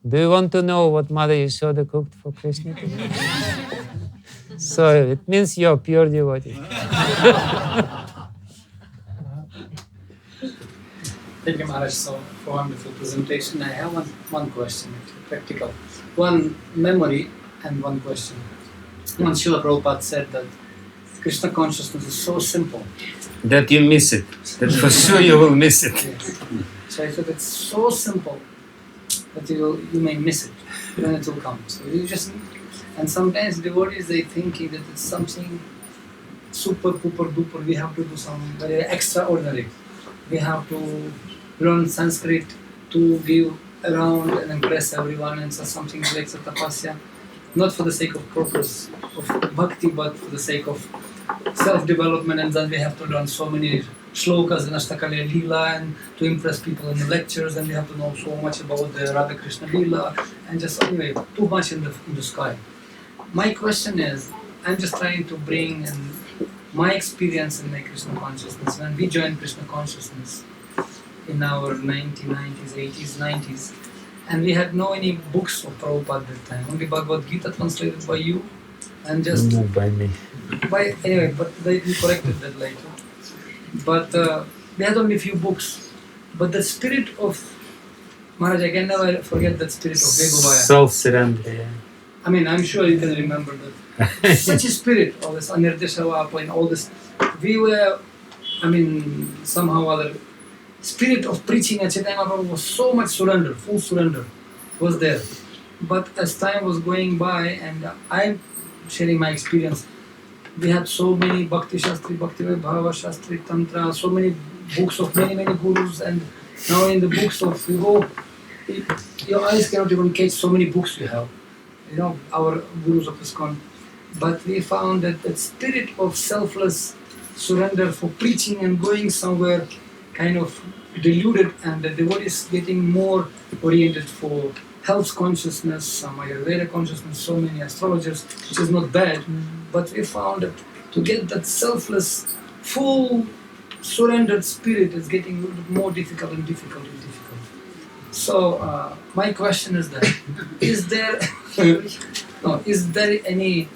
Do you want to know what Mother Yashoda cooked for Krishna today? So it means you're pure devotee. Thank you, Maharaj, so for wonderful presentation. I have one question, actually, practical. One memory and one question. Once Srila Prabhupada said that Krishna consciousness is so simple. That you miss it. That for sure you will miss it. Yes. So I said it's so simple that you may miss it when it will come. So you just, and sometimes devotees they thinking that it's something super duper duper. We have to do some very extraordinary. We have to learn Sanskrit to give around and impress everyone, and so something like tapasya, not for the sake of purpose of bhakti, but for the sake of self-development, and then we have to learn so many shlokas in Ashtakaliya Leela and to impress people in the lectures, and we have to know so much about the Radha Krishna Leela, and just anyway, too much in the sky. My question is, I'm just trying to bring in my experience in my Krishna consciousness. When we joined Krishna consciousness in our 1990s, 80s, 90s, and we had no any books of Prabhupada at that time, only Bhagavad Gita translated by you, and just Not by me. by anyway, but they corrected that later. But we had only a few books. But the spirit of Maharaj, I can never forget that spirit of Vegubaya. Self-surrender, yeah. I mean, I'm sure you can remember that. Such a spirit, all this Anirdeshava and all this. We were, I mean, somehow or other, spirit of preaching at Chaitanya Mahaprabhu was so much surrender, full surrender was there. But as time was going by, and I'm sharing my experience, we had so many Bhakti Shastri, Bhakti Bhava Shastri, Tantra, so many books of many gurus, and now in the books of, you go, your eyes cannot even catch so many books you have. You know, our gurus of ISKCON. But we found that that spirit of selfless surrender for preaching and going somewhere kind of diluted, and the devotees getting more oriented for health consciousness, some Ayurveda consciousness, so many astrologers, which is not bad, but we found that to get that selfless, full, surrendered spirit is getting a little bit more difficult and difficult. So my question is that, is there any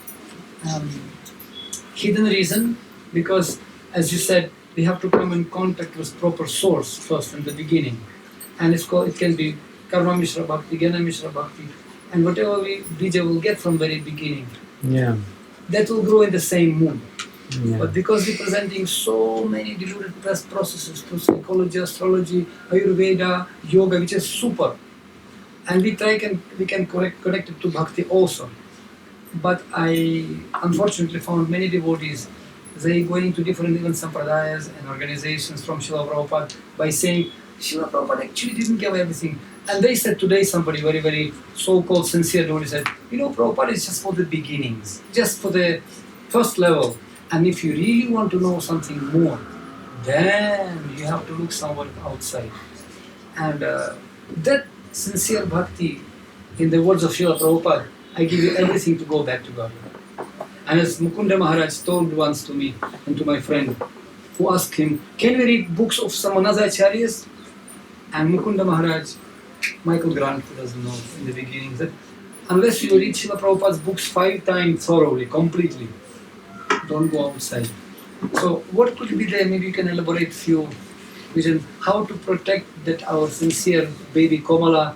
hidden reason? Because as you said, we have to come in contact with proper source first in the beginning, and it can be Karma Mishra Bhakti, Jnana Mishra Bhakti, and whatever bija will get from very beginning, Yeah. that will grow in the same mood. Yeah. But because we're presenting so many diluted processes to psychology, astrology, Ayurveda, yoga, which is super, and we can connect it to bhakti also. But I unfortunately found many devotees, they going into different even sampradayas and organizations from Srila Prabhupada by saying, Srila Prabhupada actually didn't give everything. And they said today, somebody very so-called sincere devotee said, Prabhupada is just for the beginnings, just for the first level. And if you really want to know something more, then you have to look somewhere outside. And that sincere bhakti, in the words of Srila Prabhupada, I give you everything to go back to God. And as Mukunda Maharaj told once to me and to my friend, who asked him, can we read books of some another acharyas? And Mukunda Maharaj, Michael Grant, who doesn't know in the beginning, said, unless you read Srila Prabhupada's books 5 times thoroughly, completely, don't go outside. So what could be there? Maybe you can elaborate few visions, how to protect that our sincere baby Komala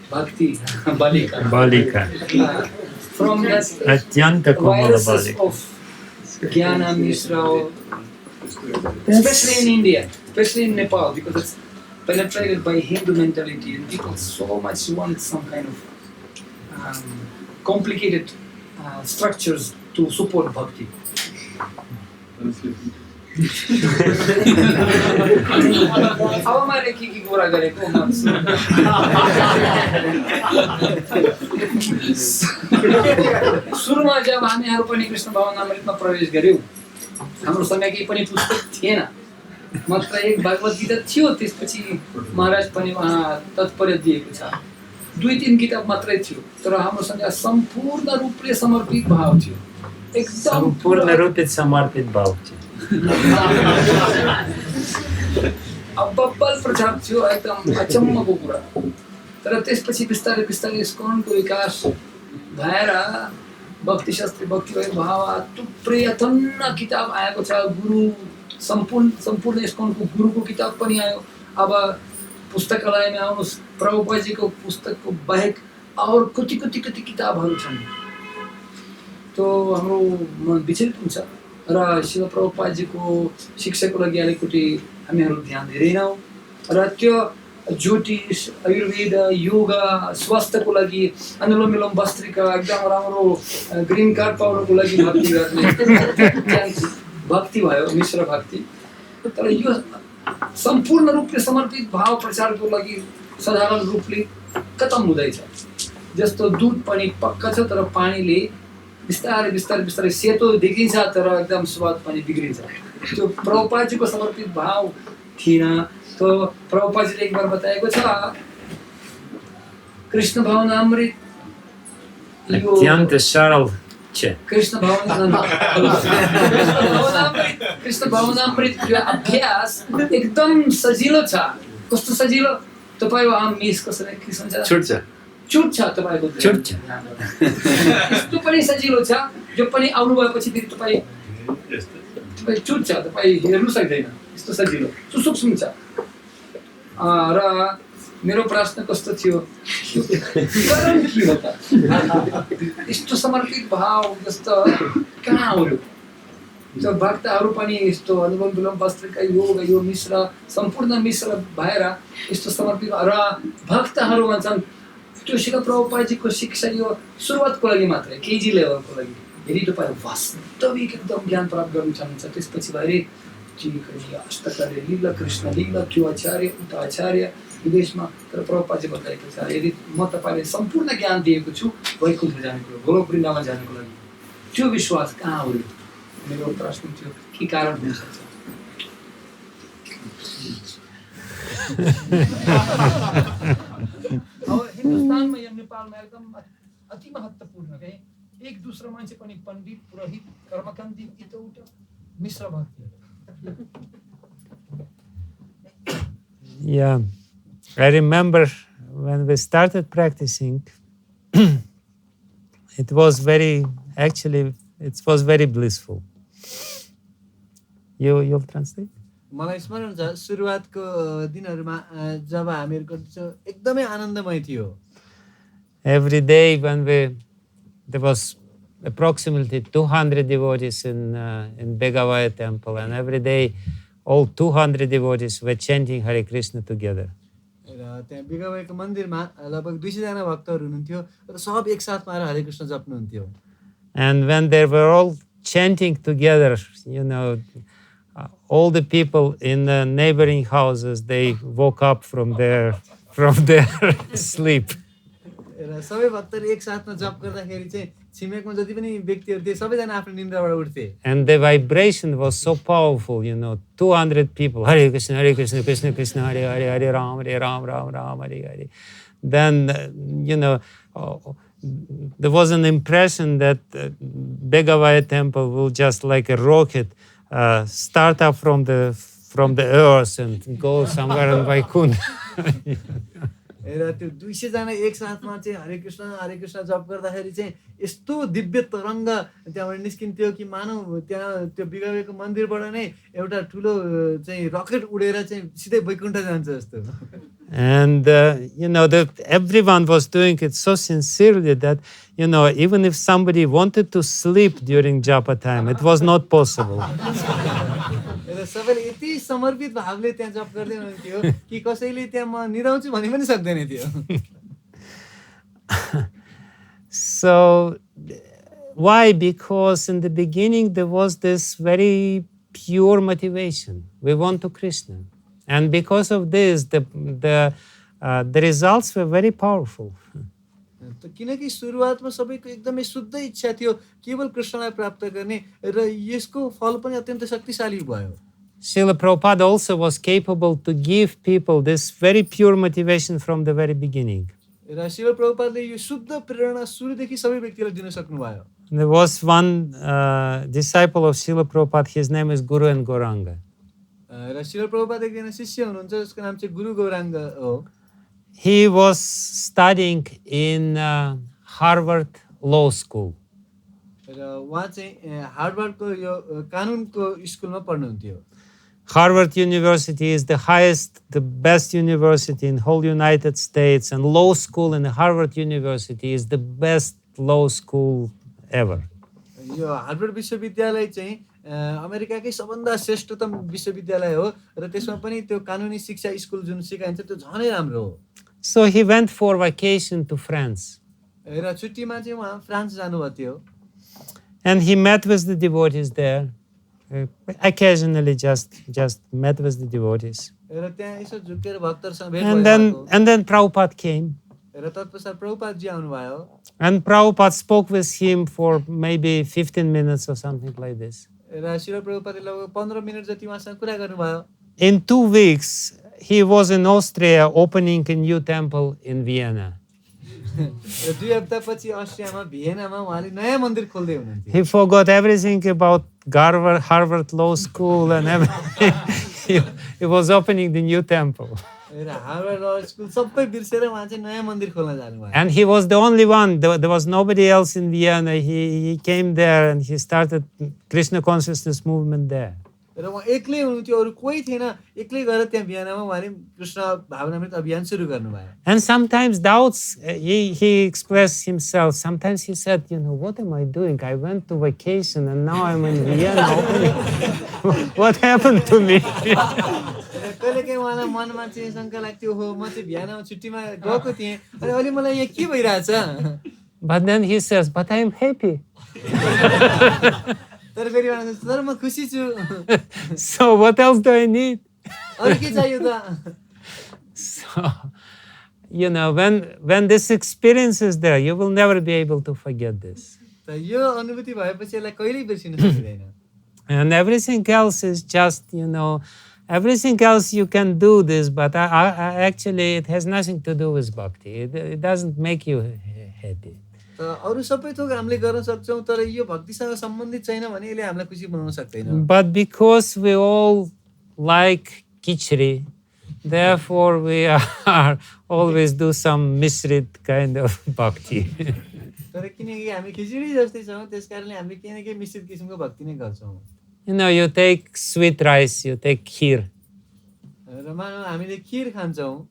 Bhakti, Balika. From that Atyanta Komala viruses Balika. of Jnana, Mishra, especially in India, especially in Nepal, because it's penetrated by Hindu mentality, and people so much want some kind of complicated structures to support bhakti. अब हमारे की कुरा गरेको सुरुमा जब हामीहरू पनि कृष्ण भावनामृतमा प्रवेश गर्यौं, हामीसँग केही पनि पुस्तक थिएन, मात्र एक भागवत गीता थियो, त्यसपछि महाराज पनि वहाँ तत्पर्य दिएको छ, 2-3 किताब मात्रै थियो, तर हामीसँग सम्पूर्ण रूपले समर्पित भाव थियो, एकदम सम्पूर्ण रूपले समर्पित भाव थियो। अब बब्बल प्रचार थियो, एकदम अचम्मको कुरा। तर त्यसपछि बिस्तारै ISKCOनको विकास भएर भक्ति शास्त्री, भक्ति भाव, थुप्रै अथन्न किताब आएको छ, गुरु सम्पूर्ण इस्कनको गुरुको किताब पनि आयो। अब पुस्तकालयमा आउनुहोस्, प्रभुपादजीको पुस्तकको बाहेक और कति किताबहरू छन्। त्यो हाम्रो मन विचलित हुन्छ र शिल प्रभुपादजीको शिक्षाको लागि अलिकति हामीहरू ध्यान दिँदैनौँ र त्यो ज्योतिष, आयुर्वेद, योगा, स्वास्थ्यको लागि अनुलोम विलोम भस्त्रिका, एकदम राम्रो ग्रिन कार्ड पाउनको लागि भक्ति गर्ने भक्ति भयो, मिश्र भक्ति। तर यो सम्पूर्ण रूपले समर्पित भाव प्रचारको लागि साधारण रूपले खतम हुँदैछ। जस्तो दुध पनि पक्का छ तर पानीले बिस्तारै सेतो देखिन्छ तर एकदम स्वाद पनि बिग्रिन्छ। त्यो प्रभुपादजीको समर्पित भाव थिएन। तो प्रभुपादजीले एक बार बताएको छ कृष्ण भावनामृत अत्यन्त सरल छ। कृष्ण भावनामृत यो अभ्यास एकदम सजिलो छ। कस्तो सजिलो? तपाईको आम मिस कसरी के भन्छ? छुट्छ तपाईको छुट्छ। यस्तो पनि सजिलो छ जो पनि आउनु भएपछि फेरि तपाई छुट्छ, तपाई हेर्नु सक्दैन। यस्तो सजिलो सूक्ष्म छ। र मेरो प्रश्न कस्तो थियो? कारण के हो त? यस्तो समर्पित भाव जस्तो कहाँ आयो? जो भक्तहरू पनि यस्तो अनुलोम विलोम भस्त्रिका, योग, यो मिश्र सम्पूर्ण मिश्र भएर यस्तो समर्पित र भक्तहरू भन्छन् त्यो शिल प्रभुपादजीको शिक्षा यो सुरुवातको लागि मात्रै, केजी लेभलको लागि। यदि तपाईँ वास्तविक एकदम ज्ञान प्राप्त गर्नु चाहनुहुन्छ त्यसपछि भएर अष्टकर्य लीला, कृष्ण लीला, त्यो आचार्य उता आचार्य विदेशमा। तर प्रभुपादजी बताएको छ यदि म तपाईँलाई सम्पूर्ण ज्ञान दिएको छु वैकुण्ठ जानेको, गोलोक वृन्दावन जानेको लागि, त्यो विश्वास कहाँ हो? मेरो प्रश्न थियो के कारण हुन सक्छ? अब हिन्दुस्तानमा या नेपालमा एकदम अति महत्त्वपूर्ण के एक दूसरा मान्छे पनि पण्डित, पुरोहित, कर्मकाण्डी, इतौट मिश्र भक्ति। Yeah, I remember when we started practicing, it was very blissful. You'll translate? मलाई स्मरण छ सुरुवातको दिनहरुमा जब हामीहरु गर्छौं एकदमै आनन्दमय थियो। Every day when there was approximately 200 devotees in Begavaya temple, and every day all 200 devotees were chanting Hare Krishna together. र त्यहाँ बेगावयको मन्दिरमा लगभग 200 जना भक्तहरु हुनुहुन्थ्यो र सब एकसाथ भएर हरे Krishna जप्नुहुन्थ्यो। And when they were all chanting together, all the people in the neighboring houses, they woke up from their sleep. र सबै भक्तहरु एकसाथमा जप गर्दाखेरि चाहिँ छिमेकमा जति पनि व्यक्तिहरु थिए सबैजना आफ्नो निन्द्राबाट उठ्थे। And the vibration was so powerful, 200 people, Hare Krishna, Krishna Krishna, Hare Hare, Hare Ram, Ram Ram, Hare Hare. Then, there was an impression that Begavaya temple will just like a rocket start up from the earth and go somewhere in Vaikuntha. र त्यो 200 जना एकसाथमा चाहिँ हरे कृष्ण जप गर्दाखेरि चाहिँ यस्तो दिव्य तरंग त्यहाँबाट निस्किन्थ्यो कि मानव त्यहाँ त्यो बिगावेको मन्दिरबाट नै एउटा ठुलो चाहिँ रकेट उडेर चाहिँ सिधै वैकुण्ठ जान्छ जस्तो। And everyone was doing it so sincerely that even if somebody wanted to sleep during japa time, it was not possible. सबैले यति समर्पित भावले त्यहाँ जप गर्दै हुनुहुन्थ्यो कि कसैले त्यहाँ म निदाउँछु भन्ने पनि सक्दैन थियो। So why? Because in the beginning there was this very pure motivation. We want to Krishna. And because of this, the results were very powerful. किनकि सुरुवातमा सबैको एकदमै शुद्ध इच्छा थियो केवल कृष्णलाई प्राप्त गर्ने र यसको फल पनि अत्यन्त शक्तिशाली भयो। Srila Prabhupada also was capable to give people this very pure motivation from the very beginning. र शिल प्रभुपादले यो शुद्ध प्रेरणा सुरुदेखि सबै व्यक्तिलाई दिन सक्नुभयो। There was one disciple of Srila Prabhupada, his name is Guru and Gauranga. र शिल प्रभुपाद एकजना शिष्य हुनुहुन्छ जसको नाम चाहिँ गुरु गौराङ्ग हो। He was studying in Harvard Law School. र उहाँ चाहिँ हार्वर्डको यो कानुनको स्कुलमा पढ्नुहुन्थ्यो। Harvard University is the highest, the best university in whole United States, and law school in Harvard University is the best law school ever. Yo Harvard विश्वविद्यालय चाहिँ अमेरिकाकै सबभन्दा श्रेष्ठतम विश्वविद्यालय हो र त्यसमा पनि त्यो कानुनी शिक्षा स्कुल जुन सिकाइन्छ त्यो झनै राम्रो हो। So he went for vacation to France. र छुट्टीमा चाहिँ उहाँ फ्रान्स जानुभएको थियो। And he met with the devotees there. Occasionally just met with the devotees. र त्यहाँ यसो झुकेर भक्तहरुसँग भेट भयो। And then Prabhupada came. र तत्पश्चात प्रभुपाद जी आउनुभयो। And Prabhupada spoke with him for maybe 15 minutes or something like this. र श्रील प्रभुपादले लगभग 15 मिनेट जति उहाँसँग कुरा गर्नुभयो। In 2 weeks, he was in Austria opening a new temple in Vienna. र 2 हप्तापछि अस्ट्रियामा भियनामा उहाँले नयाँ मन्दिर खोल्दै हुनुहुन्थ्यो। He forgot everything about Harvard Law School and everything. He was opening the new temple. र हार्वर्ड लॉ स्कुल सबै बिर्सेर उहाँ चाहिँ नयाँ मन्दिर खोल्न जानुभयो। And he was the only one. There was nobody else in Vienna. He came there and he started Krishna consciousness movement there. र उहाँ एक्लै हुनुहुन्थ्यो, अरु कोही थिएन, एक्लै गएर त्यहाँ भियनामा उहाँले कृष्ण भावनामृत अभियान सुरु गर्नुभयो। And sometimes doubts, he expressed himself. Sometimes he said, what am I doing? I went to vacation and now I'm in Vienna opening. What happened to me? कहिलेकाहीँ उहाँलाई मनमा चाहिँ शंका लाग्थ्यो, हो म चाहिँ भियनामा छुट्टीमा गएको थिएँ अनि अहिले मलाई यहाँ के भइरहेछ? But then he says, but I am happy. तर फेरि भन्छ तर म खुसी छु। So what else do I need? अरु के चाहियो त? So, when this experience is there, you will never be able to forget this. त यो अनुभूति भएपछि यसलाई कहिल्यै बिर्सिन सकिदैन। And everything else is just, everything else you can do this, but actually it has nothing to do with bhakti. It doesn't make you happy. त अरु सबै थोक हामीले गर्न सक्छौं, तर यो भक्तिसँग सम्बन्धित छैन भने यसले हामीलाई खुसी बनाउन सक्दैन। But because we all like khichdi, therefore we are always do some misread kind of bhakti. तर किनकि हामी खिचडी जस्तै छौं, त्यसकारणले हामीले केही न केही मिश्रित किसिमको भक्ति नै गर्छौं। You take sweet rice, you take kheer. र मानौ हामीले खीर खान्छौं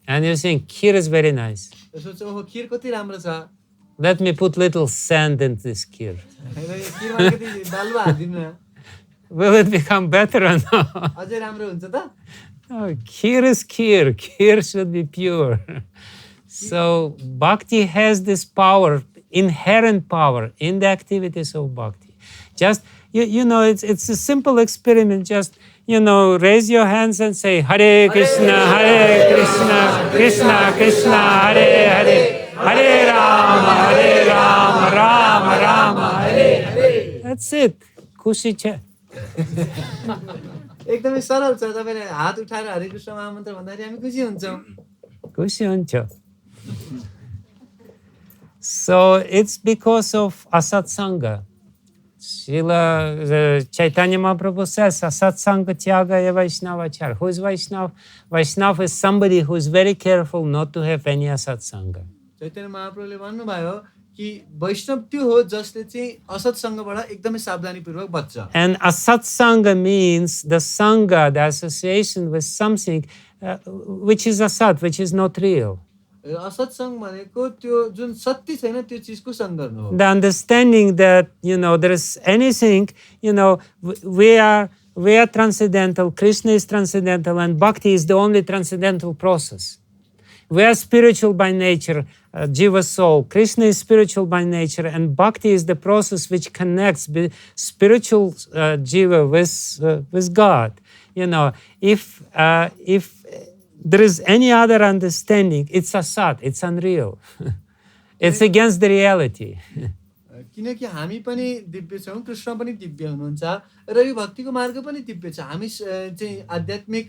And you think kheer is very nice. र सोच्छौं ओहो खीर कति राम्रो छ। Let me put little sand in this kheer. र यो खीरमा कति बालुवा हाल्दिनु न। Will it become better or not? अझै राम्रो हुन्छ त? No, kheer is kheer. Kheer should be pure. So bhakti has this power, inherent power in the activities of bhakti. Just, it's a simple experiment. Just, raise your hands and say, Hare Krishna, Hare Krishna, Krishna Krishna, Hare Hare. Hare Rama, Rama Rama, Hare Hare. That's it. Kushi cha. एकदमै सरल छ। तपाईले हात उठाएर हरे कृष्ण महामन्त्र भन्दाखेरि हामी खुसी हुन्छौं। Kushi huncha. So it's because of asatsanga. Chaitanya Mahaprabhu says, asatsanga tyaga ya Vaishnavachar. Who is Vaishnav? Vaishnav is somebody who is very careful not to have any asatsanga. चैतन्य महाप्रभुले भन्नुभयो कि वैष्णव त्यो हो जसले चाहिँ असत्संगबाट एकदमै सावधानीपूर्वक बच्छ। And asatsanga means the sangha, the association with something which is asat, which is not real. असत्संग भनेको त्यो जुन सत्य छैन त्यो चीजको संग गर्नु हो। The understanding that there is anything, we are transcendental, Krishna is transcendental, and bhakti is the only transcendental process. We are spiritual by nature, jiva soul. Krishna is spiritual by nature, and bhakti is the process which connects spiritual jiva with God. If there is any other understanding, it's asat, it's unreal. It's against the reality. किनकि हामी पनि दिव्य छौं, कृष्ण पनि दिव्य हुनुहुन्छ र यो भक्तिको मार्ग पनि दिव्य छ। हामी चाहिँ आध्यात्मिक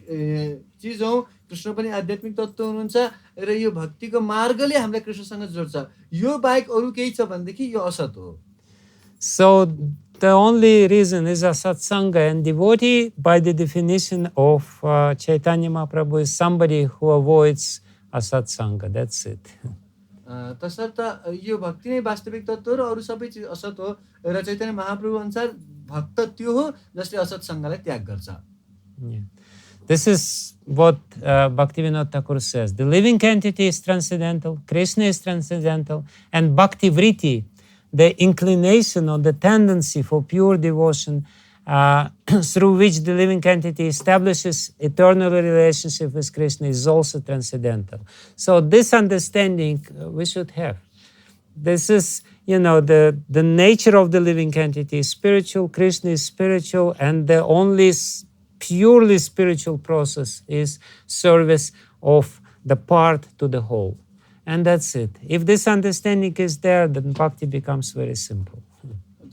चीज हौ, कृष्ण पनि आध्यात्मिक तत्त्व हुनुहुन्छ र यो भक्तिको मार्गले हामीलाई कृष्णसँग जोड्छ। यो बाहेक अरु केही छ भनेदेखि यो असत हो। So the only reason is asatsanga, and devotee by the definition of Chaitanya Mahaprabhu is somebody who avoids asatsanga. That's it. तसर्थ यो भक्ति नै वास्तविक तत्त्व हो र अरु सबै चीज असत हो र चैतन्य महाप्रभु अनुसार भक्त त्यो हो जसले असत संगलाई त्याग गर्छ। Yeah. This is what Bhaktivinoda Thakur says. The living entity is transcendental, Krishna is transcendental, and Bhakti Vritti, the inclination or the tendency for pure devotion through which the living entity establishes eternal relationship with Krishna, is also transcendental. So this understanding we should have. This is, the nature of the living entity is spiritual, Krishna is spiritual, and the only purely spiritual process is service of the part to the whole. And that's it. If this understanding is there, then bhakti becomes very simple.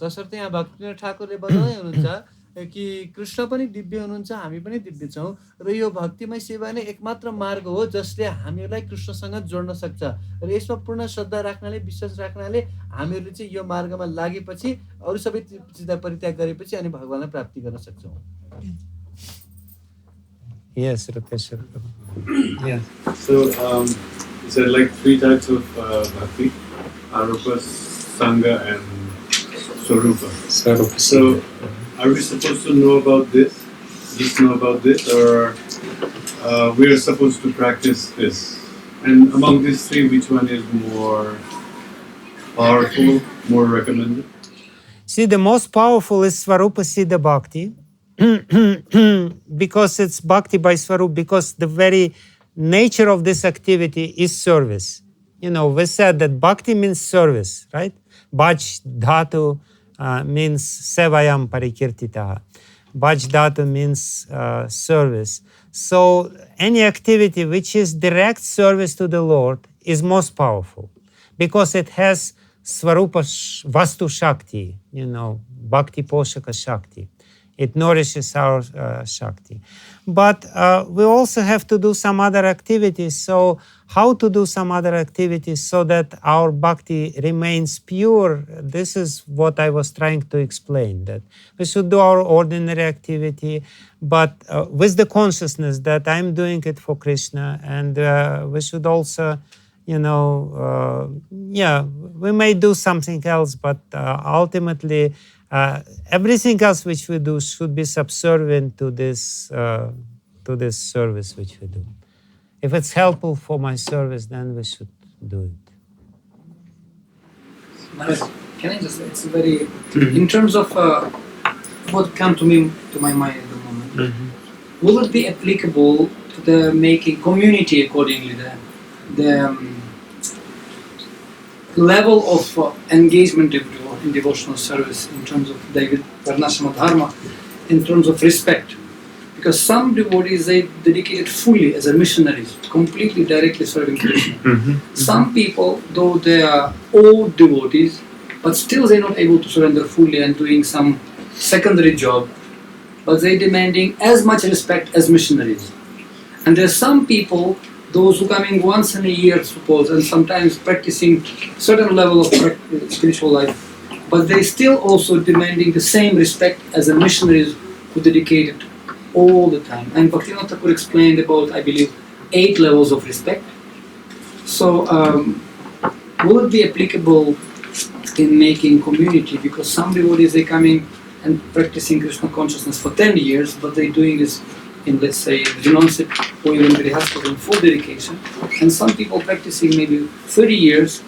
तसर्थ यहाँ भक्तिविनोद ठाकुरले बताउँदै हुनुहुन्छ कि कृष्ण पनि दिव्य हुनुहुन्छ, हामी पनि दिव्य छौँ र यो भक्तिमय सेवा नै एकमात्र मार्ग हो जसले हामीहरूलाई कृष्णसँग जोड्न सक्छ र यसमा पूर्ण श्रद्धा राख्नाले, विश्वास राख्नाले हामीहरूले चाहिँ यो मार्गमा लागेपछि अरू सबै चिजलाई परित्याग गरेपछि अनि भगवानलाई प्राप्ति गर्न सक्छौँ। Yes, Rupesh. Yes. So you said like 3 types of bhakti: Arupa, Sangha, and Swarupa. So are we supposed to know about this? Just know about this, or we are supposed to practice this? And among these 3, which one is more powerful, more recommended? See, the most powerful is Swarupa Siddha Bhakti. Because it's bhakti by Swarup, because the very nature of this activity is service. We said that bhakti means service, right? Bhaj dhatu means sevayam parikirtitaha. Bhaj dhatu means service. So any activity which is direct service to the Lord is most powerful because it has Swarupa Vastu Shakti, Bhakti Poshaka Shakti. It nourishes our Shakti. But we also have to do some other activities. So how to do some other activities so that our Bhakti remains pure? This is what I was trying to explain, that we should do our ordinary activity, but with the consciousness that I'm doing it for Krishna. And we should also, we may do something else, but ultimately, everything else which we do should be subservient to this service which we do. If it's helpful for my service, then we should do it. Can I just say, it's very, in terms of what came to my mind at the moment, will it be applicable to the making community accordingly, the level of engagement in devotional service in terms of Varnashama Dharma, in terms of respect? Because some devotees, they dedicated fully as a missionaries, completely directly serving Krishna. Some people, though they are old devotees, but still they're not able to surrender fully and doing some secondary job, but they're demanding as much respect as missionaries. And there are some people, those who coming once in a year, suppose, and sometimes practicing certain level of spiritual life, but they still also demanding the same respect as the missionaries who dedicated all the time. And Bhaktivinoda Thakur explained about, I believe, 8 levels of respect. So, will it be applicable in making community? Because some devotees, they coming and practicing Krishna consciousness for 10 years, but they're doing this in, let's say, renounced or even Grihastha in full dedication. And some people practicing maybe 30 years,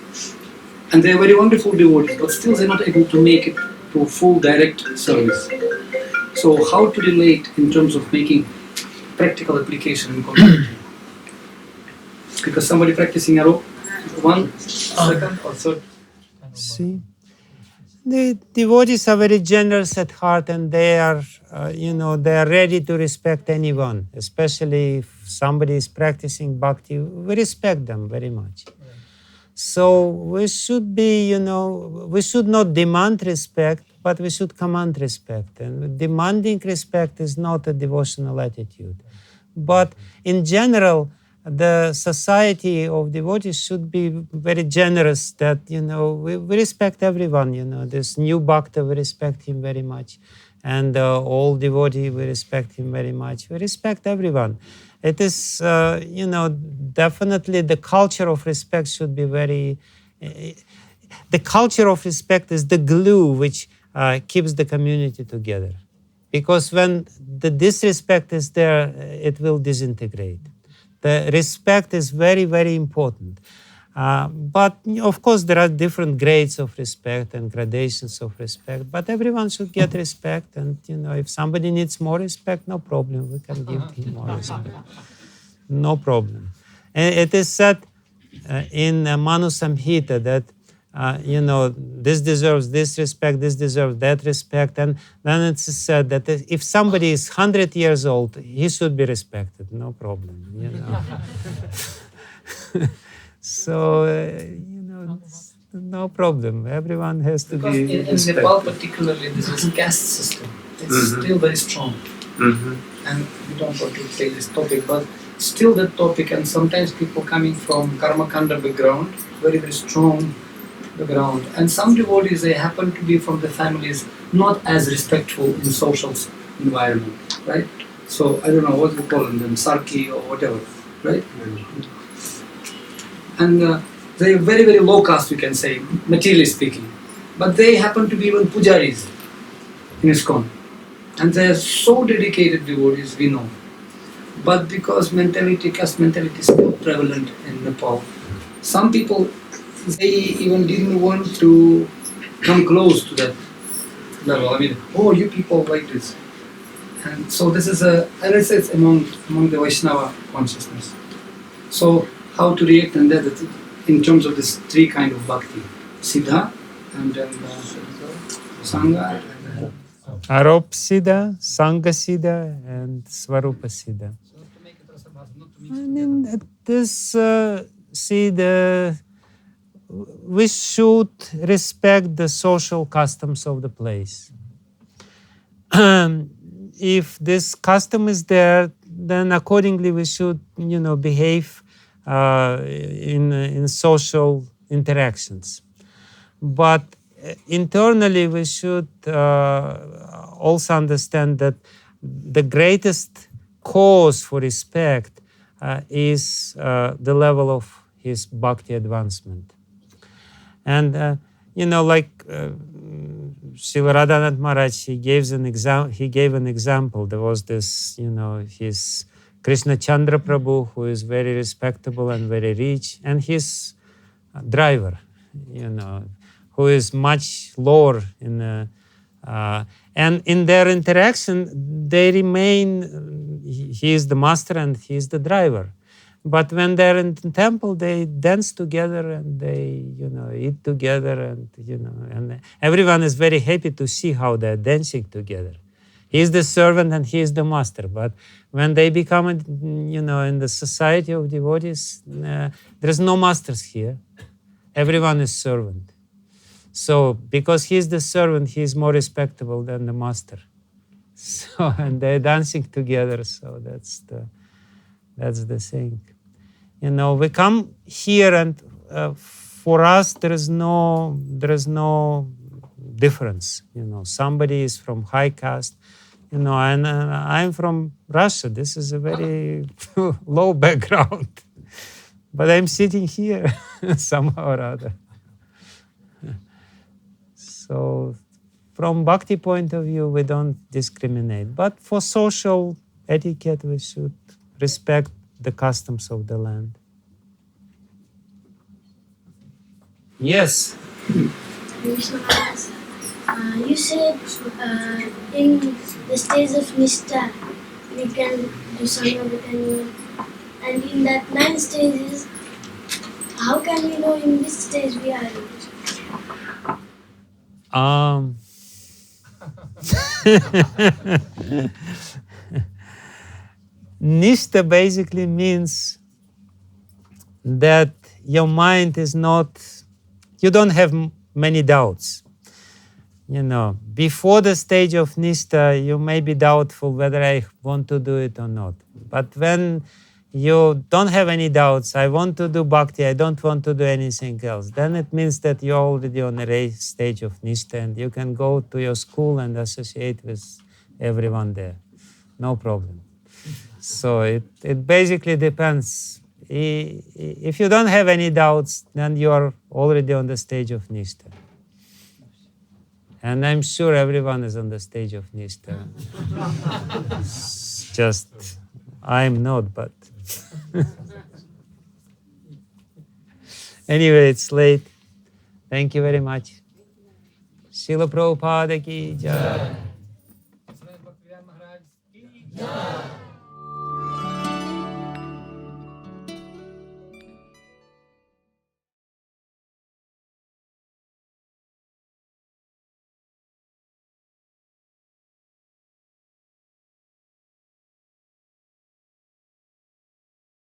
and they're very wonderful devotees, but still they're not able to make it to full direct service. So how to relate in terms of making practical application in community? Because somebody practicing at 1 second or third. See, the devotees are very generous at heart, and they are, they are ready to respect anyone, especially if somebody is practicing bhakti. We respect them very much. So we should be, we should not demand respect, but we should command respect. And demanding respect is not a devotional attitude. But in general, the society of devotees should be very generous, that, we respect everyone. This new bhakta, we respect him very much. And old devotee, we respect him very much. We respect everyone. It is, definitely the culture of respect should be very... the culture of respect is the glue which keeps the community together. Because when the disrespect is there, it will disintegrate. The respect is very, very important. But of course, there are different grades of respect and gradations of respect. But everyone should get respect. And if somebody needs more respect, no problem. We can give him more respect. No problem. And it is said in Manu Samhita that this deserves this respect, this deserves that respect. And then it's said that if somebody is 100 years old, he should be respected. No problem. So, no problem. Everyone has to because be in respected. Nepal particularly, this is caste system. It's still very strong. And we don't want to take this topic, but still that topic, and sometimes people coming from Karma Kanda background, very, very strong background. And some devotees, they happen to be from the families not as respectful in social environment, right? So I don't know what we call them, Sarki or whatever, right? And they're very, very low caste, we can say, materially speaking. But they happen to be even pujaris in ISKCON. And they are so dedicated devotees, we know. But because caste mentality is still prevalent in Nepal, some people, they even didn't want to come close to that level. I mean, oh, you people like this. And so this is and it's among the Vaishnava consciousness. So how to react in that in terms of this three kind of bhakti: Siddha, and then Sangha, and Arop Siddha, Sangha Siddha, and Swarupa Siddha. I mean, we should respect the social customs of the place. If this custom is there, then accordingly we should, behave in social interactions. But internally, we should also understand that the greatest cause for respect is the level of his bhakti advancement. And like Srila Radhanath Maharaj, he gave an example. There was this, his Krishna Chandra Prabhu, who is very respectable and very rich, and his driver, who is much lower in and in their interaction, they remain, he is the master and he is the driver. But when they're in the temple, they dance together and they, eat together, and, and everyone is very happy to see how they're dancing together. He is the servant and he is the master. But when they become, in the society of devotees, there's no masters here. Everyone is servant. So because he is the servant, he is more respectable than the master. So, and they're dancing together. So that's the thing. We come here, and for us there is no difference. Somebody is from high caste, and I'm from Russia. This is a very low background, but I'm sitting here somehow or other. So, from bhakti point of view, we don't discriminate. But for social etiquette, we should respect the customs of the land. Yes. You said in the stage of Nishta, we can do Sangha with anyone. And in that 9 stages, how can we know in which stage we are in? Nishta basically means that your mind is not, you don't have many doubts. Before the stage of Nishta, you may be doubtful whether I want to do it or not. But when you don't have any doubts, I want to do bhakti, I don't want to do anything else, then it means that you're already on a stage of Nishta, and you can go to your school and associate with everyone there. No problem. So it basically depends. If you don't have any doubts, then you are already on the stage of Nishta. And I'm sure everyone is on the stage of Nishta. Just, I'm not, but... Anyway, it's late. Thank you very much. Srila Prabhupada ki jai. Bhakti Vijnana Maharaj ki jai.